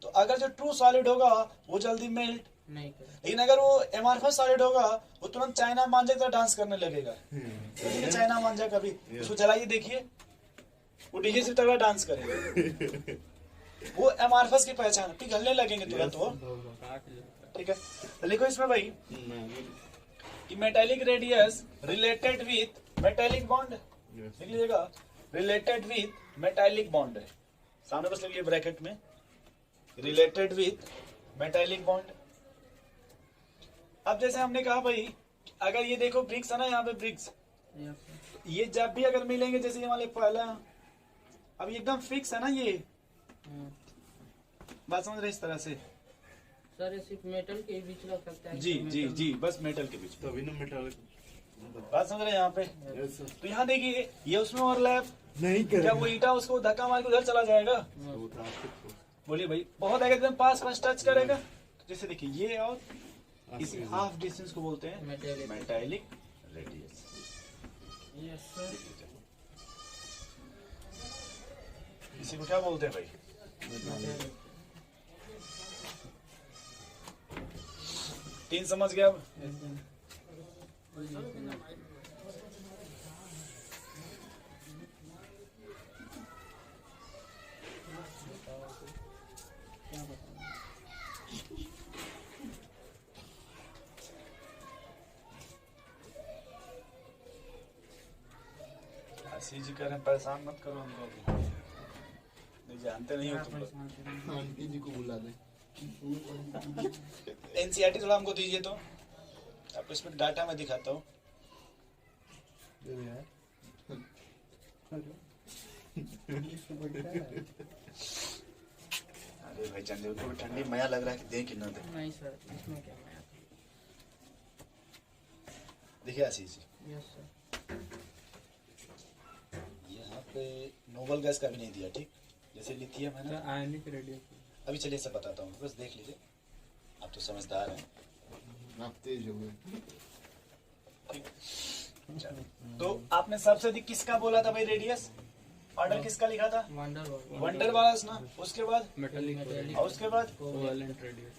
तो अगर जो ट्रू सॉलिड होगा वो जल्दी मेल्ट, नहीं करें। लेकिन अगर वो अमार्फस सॉलिड होगा वो तुरंत चाइना मांझा की तरह डांस करने लगेगा। देखिए चाइना मांझा कभी, उसको जलाइए देखिए, वो डीजे से तगड़ा डांस करेगा। वो अमार्फस की पहचान, पिघलने लगेंगे तुरंत वो। ठीक है, तो लिखो इसमें भाई नहीं। कि metallic radius related with metallic bond, लिख लीजिएगा, रिलेटेड विथ मेटालिक बॉन्ड है, सामने बस लिख लीजिए ब्रैकेट में, रिलेटेड विथ मेटालिक बॉन्ड। अब जैसे हमने कहा भाई, अगर ये देखो ब्रिक्स है ना, यहाँ पे ब्रिक्स, यस सर। ये जब भी अगर मिलेंगे, जैसे ये वाले पहला, अब ये एकदम फिक्स है ना, ये हम्म। बात समझ रहे इस तरह से? सर ये सिर्फ मेटल के बीच रख सकता है। जी जी जी, बस मेटल के बीच में, तभी ना मेटालिक। बात समझ रहे हैं यहाँ पे? Yes sir. तो यहाँ देखिए ये उसमें ओवरलैप, नहीं क्या वो ईटा उसको धक्का मार के उधर चला जाएगा? वो तो आपके बोलिए भाई, बहुत अगर एकदम पास पास टच करेगा, तो जैसे देखिए ये और इस हाफ डिस्टेंस को बोलते हैं metallic. Metallic radius. Yes sir. इसी को क्या बोलते हैं भाई? मेटालिक। 3 समझ गया अब? आशीष जी कह रहे हैं परेशान मत करो हमको अभी। नहीं जानते नहीं हो तुम लोग। आंटी जी को बुला दे। एनसीईआरटी थोड़ा हमको दीजिए तो, आपको इसमें डाटा में दिखाता हूँ। अरे भाई चंदे को भी ठंडी मया लग रहा है कि दें कि ना दें। नहीं सर, इसमें क्या है? देखिए आशीष जी, यस सर। यहाँ पे नोबल गैस का भी नहीं दिया, ठीक? जैसे लिथियम है ना, आयनिक रेडियस। अभी चलिए सब बताता हूँ, बस देख लीजिए, आप तो समझदार हैं। आप तेज हो गए। चलो, तो आपने सबसे अधिक किसका बोला था भाई रेडियस? ऑर्डर किसका लिखा था? वंडर वंडर वाला ना, उसके बाद मेटालिक और उसके बाद कोवेलेंट रेडियस।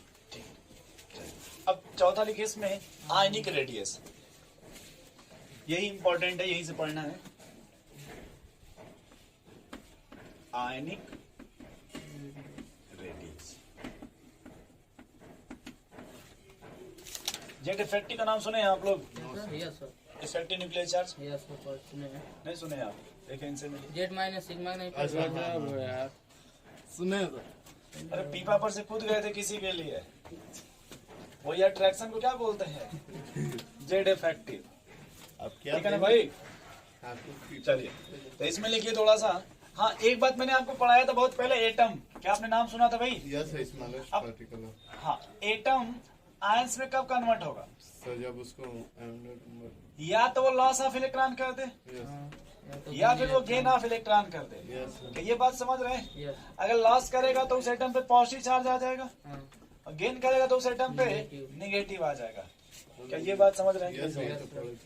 अब चौथा लिखिए इसमें आयनिक रेडियस। यही इंपॉर्टेंट है, यहीं से पढ़ना है। Ionic radius. जेट इफेक्टिव का नाम सुने हैं आप लोग? Yes sir. Effective nuclear charge yes sir, सुने हैं। नहीं सुने आप? देखें इनसे मिलिए। जेड माइनस सिग्मा नहीं अच्छा, पढ़ा। यार सुने तो अरे पीपा पर से कूद गए थे किसी के लिए। वो ये अट्रैक्शन को क्या बोलते हैं? Z effective. अब क्या ठीक है ना भाई? आपको चलिए तो इसमें लिखिए थोड़ा सा। हाँ, एक बात मैंने आपको पढ़ाया था बहुत पहले, एटम। क्या आपने नाम सुना था भाई? यस है स्मॉलेस्ट अब- पार्टिकल। हाँ, एटम आयंस में कब कन्वर्ट होगा? सर जब उसको या तो वो लॉस ऑफ इलेक्ट्रॉन कर दे तो या फिर वो गेन ऑफ इलेक्ट्रॉन कर दे। यस क्या ये बात समझ रहे हैं? यस। अगर लॉस करेगा तो उस एटम पे पॉजिटिव चार्ज आ जाएगा हाँ, और गेन करेगा तो उस एटम पे निगेटिव आ जाएगा। क्या ये बात समझ रहे यस हैं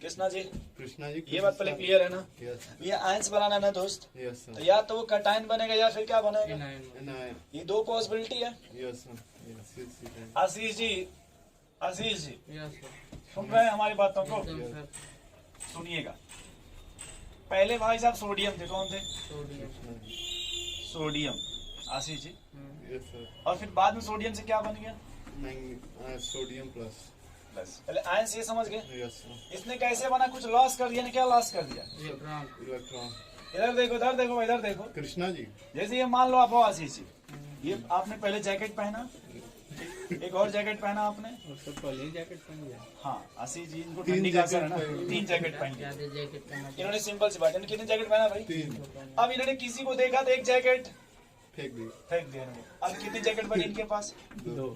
कृष्णा जी? कृष्णा जी ये बात पहले क्लियर है ना? यस ये आयंस बनाना है ना दोस्त, यस तो सर या तो वो कटायन बनेगा या फिर क्या बनेगा? फिनाइल। ये दो पॉसिबिलिटी है। Yes sir yes yes Ashish ji, आशीष जी यस सर, सुन रहे हैं हमारी बातों को? एकदम सर। सुनिएगा। पहले भाई साहब सोडियम थे, कौन थे? सोडियम। सोडियम, आशीष जी। यस सर और फिर बाद में सोडियम से क्या बन गया? सोडियम प्लस बस पहले आयंस ये समझ गए। यस सर इसने कैसे बना? कुछ लॉस कर दिया। ने क्या लॉस कर दिया? इलेक्ट्रॉन। इलेक्ट्रॉन। इधर देखो, इधर देखो, इधर देखो। कृष्णा जी जैसे ये मान लो आप हो आशीष जी, ये आपने पहले जैकेट पहना, एक और जैकेट पहना आपने। और सब पहले ही जैकेट पहन लिया। हाँ आशीष जी, इनको तीन ठंडी का असर है ना, जैकेट पहनी। 3 जैकेट पहन लिया। ज्यादा जैकेट पहना चाहिए। इन्होंने सिंपल सी बात है, कितने जैकेट पहना भाई? 3 अब इन्होंने किसी को देखा तो एक जैकेट फेंक दी फेंक दिया इन्होंने। अब कितनी जैकेट बनी इनके पास? 2 दो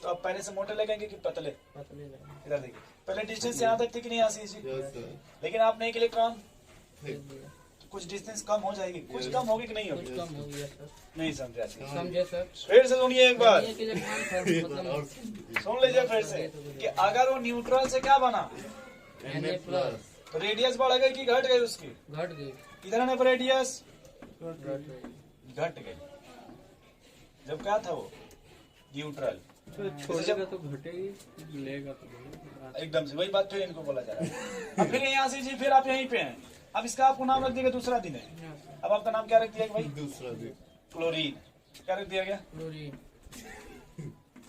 तो अब पहले से मोटे लगेंगे कि पतले? पतले लगे। इधर देखिए, पहले डिस्टेंस यहाँ तक थी कि नहीं आशीष जी? यस सर लेकिन आपने एक इलेक्ट्रॉन, फेंक दिया। कुछ डिस्टेंस कम हो जाएगी, कुछ कम होगी कि नहीं कुछ होगी? कम हो गया सर। नहीं समझे आशीष? समझे सर? फिर से सुनिए एक बार, एक इलेक्ट्रॉन था, और मतलब सुन लीजिए फिर से कि अगर वो न्यूट्रल से क्या बना Na प्लस तो रेडियस बढ़ गई कि घट गई उसकी? घट गई। इधर आने पर रेडियस घट गई। घट गई। जब क्या था वो न्यूट्रल, तो छोड़ेगा तो घटेगी, लेगा तो बढ़ेगा। एकदम से वही बात फिर इनको बोला जा रहा है। अब फिर यहाँ से जी फिर आप यहीं पे हैं। अब इसका आपको नाम रख दिया दूसरा दिन है। अब आपका नाम क्या रख दिया भाई? दूसरा दिन क्लोरीन। क्या रख दिया गया? क्लोरीन।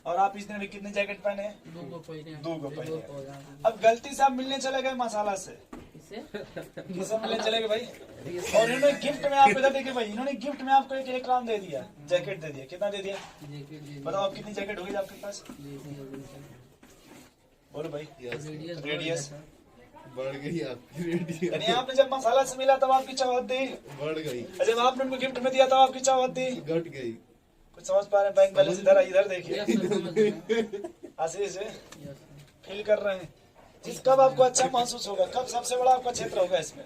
और आप इस दिन भी कितने जैकेट पहने हैं? दो पहले। दो को पहले। पौधा। अब गलती से आप मिलने चले गए मसाला से, किससे? किससे मिलने चले गए भाई? और इन्होंने गिफ्ट में आपको, इधर देखिए भाई, इन्होंने गिफ्ट में आपको एक इलेक्ट्रॉन दे दिया, जैकेट दे दिया। कितना दे दिया? जैकेट दे बताओ आप कितनी जैकेट होगी आपके पास? बोलो भाई। यस रेडियस बढ़ गई आपकी रेडियस यानी आपने जब मसाला से मिला तब आपकी चाहत दी, बढ़ गई और जब आपने उनको गिफ्ट में दिया तब आपकी चाहत दी। घट गई कुछ समझ पा रहे हैं? बैंक बैलेंस इधर इधर देखिए, यस सर, समझ गए। आशीष यस सर। फील कर रहे हैं जिस कब आपको अच्छा महसूस होगा, कब सबसे बड़ा आपका क्षेत्र होगा इसमें?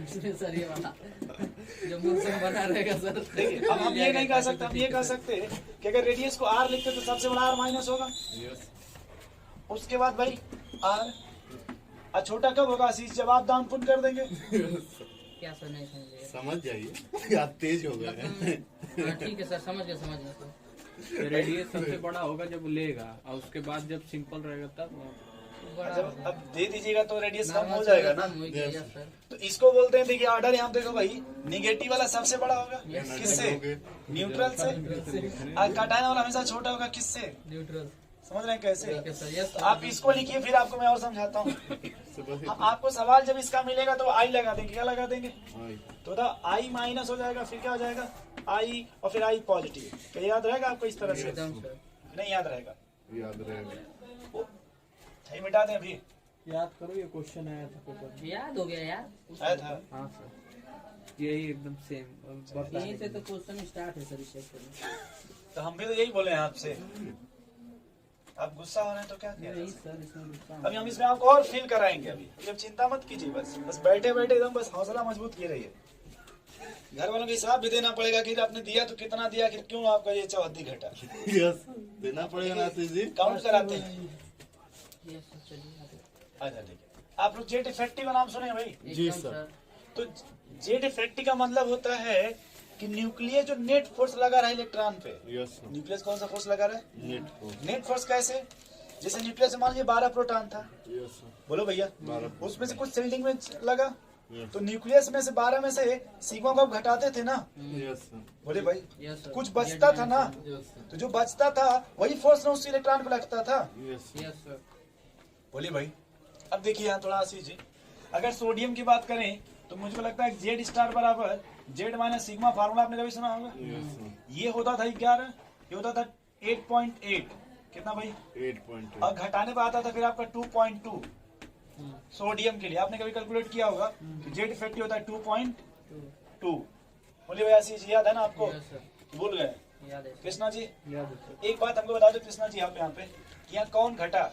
इसमें सर ये वाला जो मौसम बना रहेगा सर। देखिए अब हम ये नहीं कह सकते, हम ये कह सकते कि अगर रेडियस को आर लिखते तो सबसे बड़ा आर माइनस होगा। यस उसके बाद भाई आर, और छोटा कब होगा आशीष? जब आप दान पुण्य कर देंगे। क्या सर? नहीं समझे। समझ जाइए आप तेज हो गए हाँ, ठीक है सर, समझ गए सर। रेडियस सबसे बड़ा होगा जब लेगा, और उसके बाद जब सिंपल रहेगा तब बड़ा जब होगा। अब दे दीजिएगा तो रेडियस कम नॉर्मल हो जाएगा ना। कम हो गया, यस सर। तो इसको बोलते हैं, देखिए ऑर्डर यहाँ देखो भाई, निगेटिव वाला सबसे बड़ा होगा किससे? न्यूट्रल से। और कटायन वाला हमेशा छोटा होगा किससे? न्यूट्रल। समझ रहे हैं कैसे? ठीक है सर, यस तो सर। आप इसको लिखिए, फिर आपको मैं और समझाता हूँ। आपको सवाल जब इसका मिलेगा तो आई लगा देंगे। क्या लगा देंगे? तो आई माइनस हो जाएगा, फिर क्या हो जाएगा? आई, और फिर आई पॉजिटिव। क्या याद रहेगा आपको इस तरह से? एकदम सर। नहीं याद रहेगा? याद रहेगा सही मिटा दें अभी। याद करो, ये क्वेश्चन आया था पेपर में। याद हो गया यार। आया था। हाँ सर, यही एकदम सेम यहीं से तो क्वेश्चन स्टार्ट है सर इस चैप्टर में। तो हम भी तो यही बोले हैं आपसे। आप गुस्सा हो रहे हैं तो क्या किया? नहीं सर, इसमें गुस्सा अभी हम इसमें आपको और फील कराएंगे। अभी अब चिंता मत कीजिए, बस बैठे बैठे एकदम बस हौसला मजबूत किए रहिए। घर वालों को हिसाब भी देना पड़ेगा कि आपने दिया तो कितना दिया, कि क्यों आपका ये चौहद्दी घटा। यस देना पड़ेगा ना आशीष जी काउंट कराते हैं। यस सर, चलिए आगे। अच्छा देखिए, आप लोग जेट इफेक्टिव का नाम सुने भाई? जी एकदम सर। तो जेट इफेक्टिव का मतलब होता है कि न्यूक्लियस जो नेट फोर्स लगा रहा है इलेक्ट्रॉन पे। यस न्यूक्लियस कौन सा फोर्स लगा रहा है? नेट को नेट फोर्स कैसे? जैसे न्यूक्लियस में मान लीजिए 12 प्रोटॉन था, यस बोलो भैया, 12 उसमें से कुछ शिल्डिंग में लगा, यस तो न्यूक्लियस में से 12 में से सिग्मा को आप घटाते थे ना, यस बोले भाई, यस सर। कुछ बचता था ना, यस सर। तो जो बचता था वही फोर्स ना उस इलेक्ट्रॉन को लगता था। Yes yes sir. बोलिए भाई। अब देखिए यहाँ थोड़ा आशीष जी, अगर सोडियम की बात करें तो मुझे लगता है जेड स्टार बराबर जेड माइनस सिग्मा, फार्मूला आपने कभी सुना होगा। यस सर, ये होता था 11, ये होता था 8.8, कितना भाई, 8.8 और घटाने पर आता था फिर आपका 2.2 सोडियम के लिए। आपने कभी कैलकुलेट किया होगा कि जेड इफेक्टिव होता है 2.2। बोलिए भाई आशीष याद है ना आपको, यस सर, भूल गए याद है। कृष्णा जी? याद है सर। एक बात हमको बता दो कृष्णा जी, आप यहाँ पे यहाँ कौन घटा,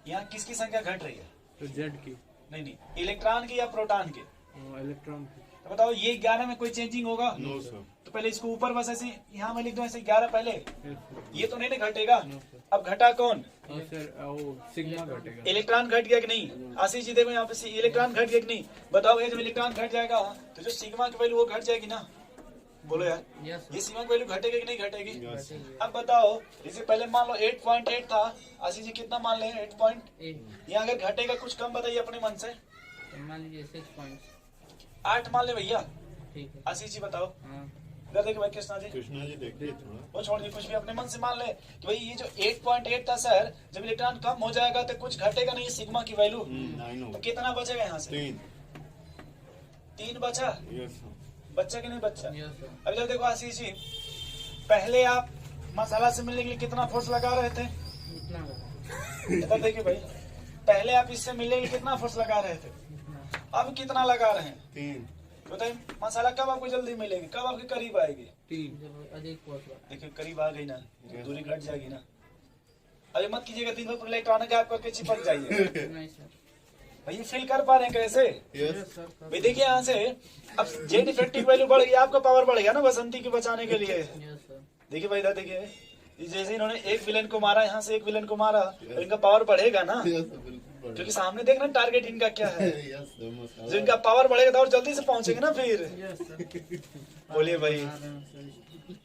यहाँ किसकी संख्या घट रही है? तो जेड की, नहीं, इलेक्ट्रॉन की या प्रोटॉन की? इलेक्ट्रॉन की। तो बताओ ये 11 में कोई चेंजिंग होगा? नो सर, तो पहले इसको ऊपर बस ऐसे यहाँ मैं लिख दूं ऐसे 11 पहले, यस सर। ये तो नहीं ना घटेगा। No sir. अब घटा कौन? और सर वो सिग्मा घटेगा। इलेक्ट्रॉन घट गया कि नहीं? आशीष जी देखो यहाँ पे इलेक्ट्रॉन घट गया कि नहीं? बताओ ये जब इलेक्ट्रॉन घट जाएगा तो जो सिग्मा की वैल्यू वो घट जाएगी ना, बोलो यार, यस ये सर, सिग्मा की वैल्यू घटेगी कि नहीं घटेगी? यस सर, अब बताओ जैसे पहले मान लो 8.8 था, आशीष जी कितना मान लें 8 पॉइंट, यहाँ अगर घटेगा कुछ कम बताइए अपने मन से, मान लीजिए 6 पॉइंट, 8 मान ले भैया। ठीक है। आशीष जी बताओ, हाँ, इधर देखिए भाई कृष्णा जी, कृष्णा जी देखिए थोड़ा, वो छोड़ दिए, कुछ भी अपने मन से मान ले कि भाई ये जो 8.8 था सर, जब इलेक्ट्रॉन कम हो जाएगा तो कुछ घटेगा नहीं सिग्मा की वैल्यू, 9 तो कितना बचेगा यहाँ से? 3 बचा, यस सर, बच्चा कि नहीं बच्चा? यस सर, अब जब देखो आशीष जी, पहले आप मसाला से मिलने के लिए कितना फोर्स लगा रहे थे? इतना होगा, इधर देखिए भाई, पहले आप इससे मिलने के लिए कितना फोर्स लगा रहे थे, इतना, अब कितना लगा रहे हैं? 3 बताइए मसाला कब आपको जल्दी मिलेगी, कब आपके करीब आएगी? 3। जब अधिक फोर्स लगा। देखिए करीब आ गई ना, दूरी घट जाएगी ना। अभी मत कीजिएगा 3 पर इलेक्ट्रॉन गैप करके चिपक जाइए। नहीं सर, भाई फील कर पा रहे हैं कैसे? यस सर, भाई देखिए यहाँ से अब जेड इफेक्टिव वैल्यू बढ़ गई, आपका पावर बढ़ गया ना बसंती को बचाने के लिए। यस सर, देखिए भाई इधर देखिए, जैसे इन्होंने एक विलेन को मारा, यहाँ से एक विलेन को मारा, तो इनका पावर बढ़ेगा ना, यस सर, बिल्कुल क्योंकि सामने देख रहे हैं टारगेट इनका क्या है। यस सर, जो मसाला इनका पावर बढ़ेगा तो और जल्दी से पहुंचेंगे ना फिर। Yes sir. बोलिए भाई, बना रहे हैं सर।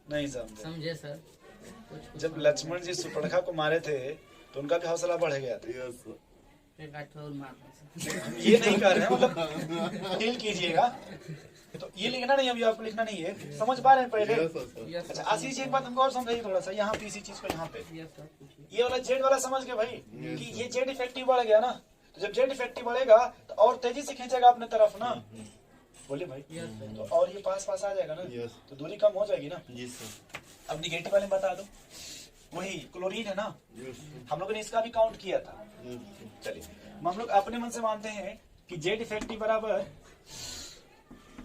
नहीं समझे? समझे सर, कुछ जब लक्ष्मण जी सुपर्णखा को मारे थे तो उनका भी हौसला बढ़ गया था। यस सर, एक आठ और मारना सर। हम ये नहीं कर रहे हैं, मतलब फील कीजिएगा। तो ये लिखना नहीं, अभी आपको लिखना नहीं है, समझ पा रहे हैं पहले? यस सर, यस अच्छा सर, आशीष जी एक बात हमको और समझाइए थोड़ा सा, यहाँ पे इसी चीज को यहाँ पे, यस सर, पूछिए। ये वाला जेड वाला समझ गए भाई कि ये जेड इफेक्टिव बढ़ गया ना, तो जब जेड इफेक्टिव बढ़ेगा तो और तेजी से खींचेगा अपने तरफ ना। बोलिए भाई, यस सर, तो और ये पास पास आ जाएगा ना, यस तो दूरी कम हो जाएगी ना। जी सर, अब निगेटिव वाले बता दो, वही क्लोरीन है ना, यस सर, हम लोगों ने इसका भी काउंट किया था। यस सर, चलिए हम लोग अपने मन से मानते हैं कि जेड इफेक्टिव बराबर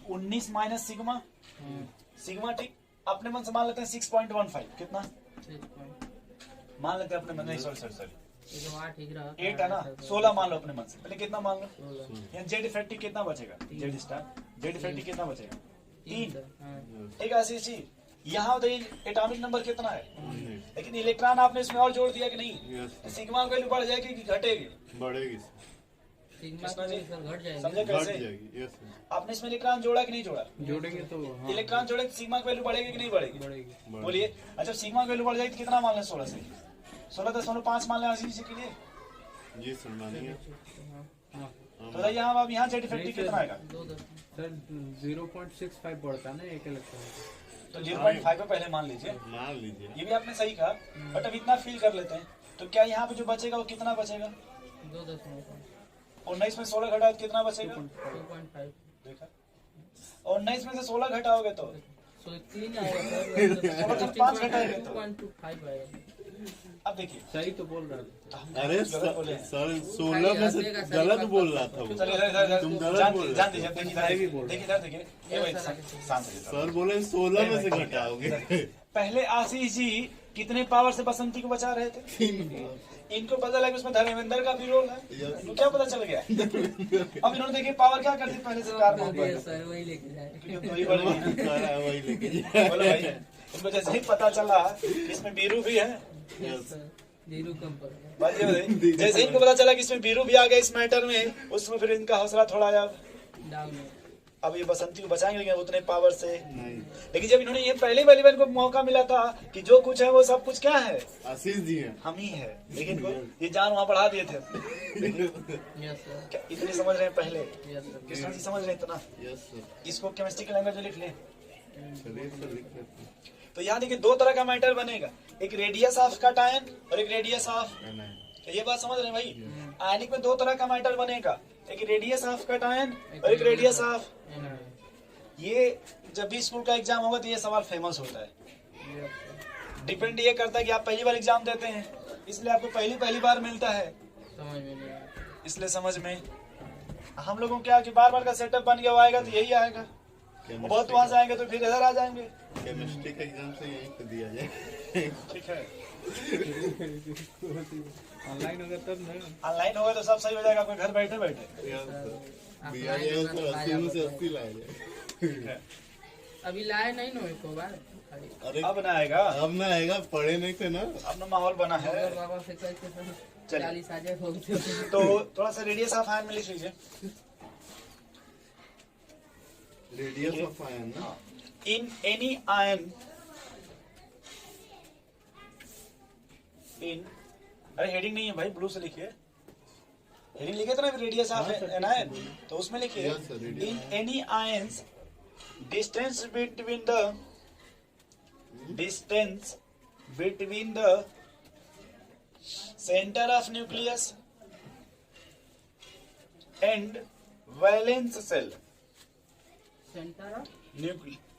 19 माइनस सिग्मा, सिग्मा ठीक, अपने मन से मान लेते हैं 6.15, कितना 6 पॉइंट, मान लेते हैं अपने मन, नहीं सॉरी ये तो 8 ही रहा। 8 है ना, 16 मान लो अपने मन से, पहले कितना मान लो, 16, यहाँ जेड इफेक्टिव कितना बचेगा, जेड स्टार, जेड इफेक्टिव कितना बचेगा? 3 3। सर, हाँ, ठीक है आशीष जी, यहाँ बताइए एटॉमिक नंबर कितना है, नहीं, लेकिन इलेक्ट्रॉन आपने इसमें और जोड़ दिया कि नहीं, यस तो सर, सिग्मा वैल्यू बढ़ जाएगी कि घटेगी? बढ़ेगी sir, sigma Krishna ji, sir घट जाएगी। समझे घट कैसे? जाएगी, यस सर, आपने इसमें इलेक्ट्रॉन जोड़ा कि नहीं जोड़ा? जोड़ेंगे तो हाँ, इलेक्ट्रॉन जोड़े तो सिग्मा की वैल्यू बढ़ेगी कि नहीं बढ़ेगी? बढ़ेगी। बढ़ेगी। बोलिए। अच्छा सिग्मा की वैल्यू बढ़ जाएगी तो कितना मान लें 16 से? 16.5 मान लें आशीष जी के लिए। जी सर, मानिए, हाँ, हाँ तो बताइए यहाँ अब यहाँ जेड इफेक्टिव कितना आएगा? 2 10 सर 0.65 बढ़ता है ना एक इलेक्ट्रॉन का। तो 0.5 पे पहले मान लीजिए, मान लीजिए, ये भी आपने सही कहा, बट अब इतना फील कर लेते हैं, तो क्या यहाँ पे जो बचेगा वो कितना बचेगा? 2 10 19 में 16 घटा तो कितना बचेगा? 2.5, देखा, और 19 में से 16 घटाओगे तो सो 3 आएगा सर। 16 से 5 घटाएंगे तो 2.25 आएगा। अब देखिए, सही तो बोल रहा है। तो हम अरे गलत बोले हैं। सर 16 में से गलत बोल रहा था वो, चलिए इधर तुम गलत जान बोल रहे जान थे। दीजिए, तुम देखिए सही भी इधर बोल रहे देखिए, इधर देखिए, ये भाई शांत हो जाइए। सर बोले 16 में से घटाओगे, पहले आशीष जी कितने पावर से बसंती को बचा रहे थे? इनको पता लगा उसमें धर्मेंद्र का भी रोल है, इनको क्या पता चल गया? अब इन्होंने देखिए पावर क्या करती पहले से 4 ये सर वही लेके जाए। क्योंकि दो ही बढ़ गई। सारा वही लेके जाए। बोलो भाई, इनको जैसे ही पता चला कि इसमें बीरू भी है, यस सर, जीरो कम पर गया। बात ये बताइए, जैसे ही इनको पता चला कि इसमें बीरू भी आ गया इस मैटर में, उसमें फिर इनका हौसला थोड़ा डाउन है। अब ये बसंती को बचाएंगे लेकिन उतने पावर से नहीं, लेकिन जब इन्होंने ये पहले वाली बार को मौका मिला था कि जो कुछ है वो सब कुछ क्या है, आशीष जी हैं, हम ही है, लेकिन ये जान वहां बढ़ा दिए थे। यस सर, क्या इतने समझ रहे हैं पहले? यस सर, कृष्णा जी समझ रहे हैं इतना? यस सर, इसको केमिस्ट्री के लैंग्वेज में लिख लें। चलिए सर लिख लेते हैं। तो यहाँ देखिए 2 तरह का मैटर बनेगा, एक रेडियस ऑफ कैटायन और एक रेडियस ऑफ, नहीं, तो ये बात समझ रहे हैं भाई? आयनिक में 2 तरह का मैटर बनेगा, एक रेडियस ऑफ कटायन और एक रेडियस ऑफ। ये जब भी स्कूल का एग्जाम होगा तो ये सवाल फेमस होता है। डिपेंड ये करता है कि आप पहली बार एग्जाम देते हैं, इसलिए आपको पहली बार मिलता है, समझ में नहीं आया। इसलिए समझ में। हम लोगों को क्या कि बार बार का सेटअप बन गया, वो आएगा तो यही आएगा, बहुत वहां से आएंगे तो फिर इधर आ जाएंगे। केमिस्ट्री का एग्जाम से यही तो दिया जाए। ठीक है, ऑनलाइन होगा तब ना। ऑनलाइन होगा तो सब सही हो जाएगा, आपके घर बैठे बैठे। दिया जाए तो 80 में से 80 लाया जाए। अभी लाए नहीं नो एक बार। अरे अब ना आएगा, अब ना आएगा, पढ़े नहीं थे ना। अब ना माहौल बना है। अगर बाबा से कहते तो 40 आ जाए हो गए। तो थोड़ा सा रेडियस ऑफ आयन में लिख लीजिए। रेडियस ऑफ आयन ना। इन एनी आयन, इन, अरे हेडिंग नहीं है भाई, ब्लू से लिखिए। हेडिंग लिखे थे ना रेडियस ऑफ एन आयन, तो उसमें लिखिए Yes, sir, radius. In any ions distance between the centre of nucleus and valence cell, centre of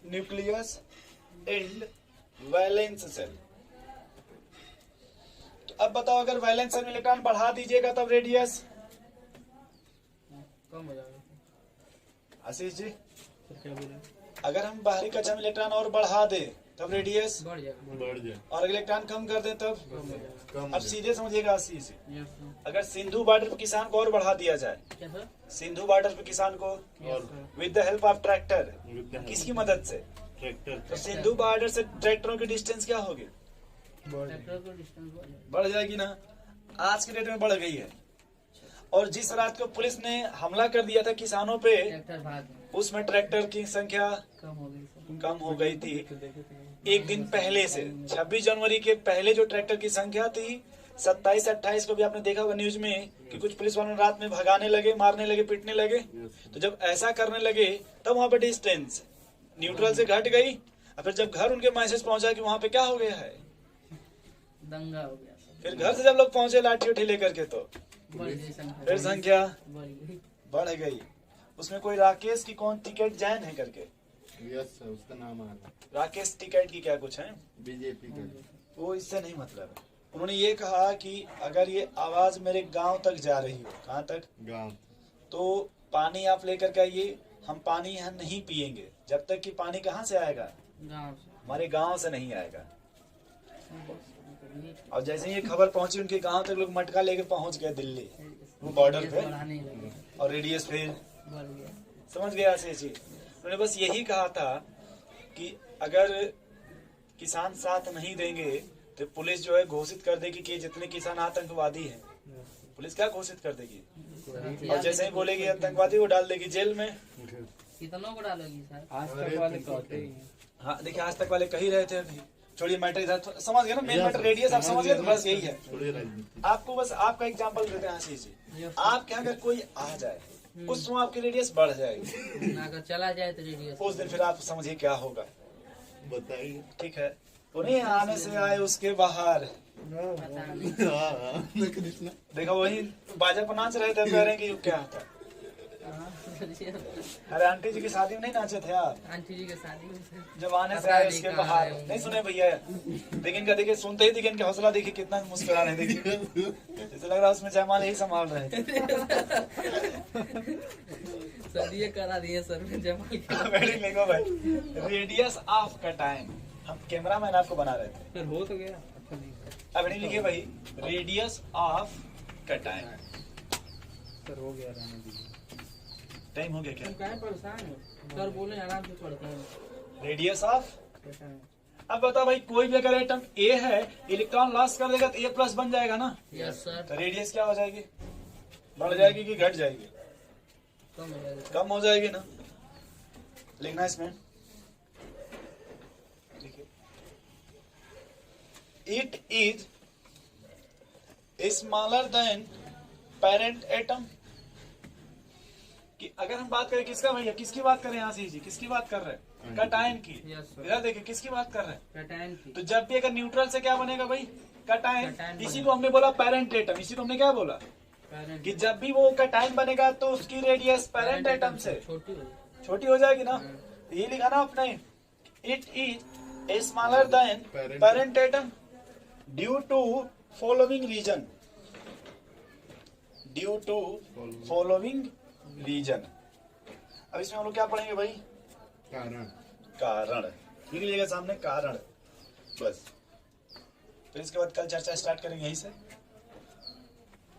nucleus and valence cell. तो अब बताओ, अगर वैलेंस सेल में इलेक्ट्रॉन बढ़ा दीजिएगा तब रेडियस। कम हो जाएगा। आशीष जी, तो क्या बोले? अगर हम बाहरी कक्षा में इलेक्ट्रॉन और बढ़ा दे तब रेडियस, बढ़ जाएगा। बढ़ जाए, और अगर इलेक्ट्रॉन कम कर दे तब। कम हो जाएगा। कम अब सीधे समझिएगा आशीष जी, यस सर। अगर सिंधु बॉर्डर पे किसान को और बढ़ा दिया जाए, क्या सर? सिंधु बॉर्डर पे किसान को और with the help of tractor, किसकी मदद से, ट्रैक्टर तो सिंधु बॉर्डर से ट्रैक्टरों की डिस्टेंस क्या होगी, ट्रैक्टर को डिस्टेंस बढ़ जाएगा। बढ़ जाएगी ना। आज के डेट में बढ़ गई है। और जिस रात को पुलिस ने हमला कर दिया था किसानों पे, ट्रैक्टर भाग गए। उसमें ट्रैक्टर की संख्या कम हो गई सर। कम हो गई थी। एक दिन पहले से 26 जनवरी के पहले जो ट्रैक्टर की संख्या थी 27-28 को भी आपने देखा होगा न्यूज में कि कुछ पुलिस वालों रात में भगाने लगे, मारने लगे, पीटने लगे। तो जब ऐसा करने लगे तब वहां पर डिस्टेंस न्यूट्रल से घट गई। और फिर जब घर उनके मैसेज पहुंचा कि वहां पे क्या हो गया है, दंगा हो गया सर। फिर घर से जब लोग पहुंचे लाठी उठी लेकर के, तो बढ़ गई संख्या। फिर संख्या बढ़ गई। बढ़ गई। उसमें कोई राकेश की कौन टिकट जैन है करके, यस सर, उसका नाम आ रहा राकेश टिकट की क्या कुछ है, बीजेपी का। वो इससे नहीं मतलब है। उन्होंने ये कहा कि अगर ये आवाज मेरे गांव तक जा रही हो, कहाँ तक, गांव तो पानी आप लेकर के आइए। हम पानी यहाँ नहीं पिएंगे जब तक कि पानी कहाँ से आएगा, गाँव से। हमारे गांव से नहीं आएगा। और जैसे ही ये खबर पहुंची उनके गांव तक, लोग मटका लेके पहुंच गए दिल्ली, वो बॉर्डर पे, बढ़ाने लगे। और रेडियस फिर बढ़ गया। समझ गया से जी। उन्होंने बस यही कहा था कि अगर किसान साथ नहीं देंगे तो पुलिस जो है घोषित कर देगी कि जितने किसान आतंकवादी हैं, पुलिस क्या घोषित कर देगी, और जैसे ही बोलेगी आतंकवादी को डाल देगी जेल में। कितनों को डालोगी सर? आज तक वाले कहते ही हैं। हाँ देखिए, आज तक वाले कही रहे थे। अभी छोड़िए मैटर इधर, समझ गए ना मेन मैटर, रेडियस आप समझ गए, तो बस यही है। थोड़ी राजनीति। आपको बस आपका एग्जांपल देते हैं आशीष जी। आपके यहाँ अगर कोई आ जाए उस समय आपकी रेडियस बढ़ जाएगी, अगर चला जाए तो रेडियस। उस दिन फिर आप समझिए क्या होगा। बताइए। ठीक है, उन्हें आने से आए उसके बाहर। पता नहीं। हाँ, कृष्णा। देखो वही बाजा पर नाच रहे थे, कह रहे हैं कि ये क्या था। अरे आंटी जी की शादी में नहीं नाचे थे आप, आंटी जी के शादी में। जब आने से आए उसके बाहर। नहीं सुने भैया, लेकिन इनका देखिए, सुनते ही देखिए इनका हौसला देखिए कितना मुस्कुरा रहे, देखिए जैसे लग रहा है उसमें जयमाल यही संभाल रहे थे। सर ये करा दिए सर में जमा। वेरी लिखो भाई, रेडियस ऑफ कटायन। हम कैमरा मैन आपको बना रहे थे। सर हो तो गया। अच्छा नहीं अब नहीं लिखिए भाई, रेडियस ऑफ कटायन। सर हो गया, रहने दीजिए। टाइम हो गया क्या? तुम काहे परेशान हो? सर बोले आराम से पढ़ते हैं। Radius of. कैसा है? अब बताओ भाई, कोई भी अगर एटम ए है, इलेक्ट्रॉन लॉस कर देगा तो ए प्लस बन जाएगा ना। Yes sir. तो रेडियस क्या हो जाएगी, बढ़ जाएगी कि घट जाएगी? कम हो जाएगा। कम हो जाएगी ना। लिखना इसमें, it is smaller than parent atom. कि अगर हम बात करें किसका भैया, किसकी बात करें आशीष जी, किसकी बात कर रहे हैं? कटायन की। Yes sir. इधर देखिए किसकी बात कर रहे हैं? कटायन की। तो जब भी अगर न्यूट्रल से क्या बनेगा भाई, कटायन। कटायन इसी बनेगा। को हमने बोला पेरेंट एटम, इसी को हमने क्या बोला, पेरेंट कि जब भी वो कैटायन बनेगा तो उसकी रेडियस पेरेंट एटम से छोटी हो छोटी हो जाएगी ना। तो ये लिखा ना आपने, it is smaller than parent atom due to following reason, due to following reason. अब इसमें हम लोग क्या पढ़ेंगे भाई? कारण। कारण लिख लीजिएगा सामने, कारण, बस। तो इसके बाद कल चर्चा स्टार्ट करेंगे यहीं से,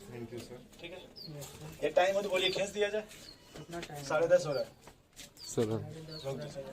थैंक यू सर। ठीक है। ये टाइम हो तो बोलिए खींच दिया जाए, कितना टाइम 10:30 हो रहा है। सर रोक दीजिए।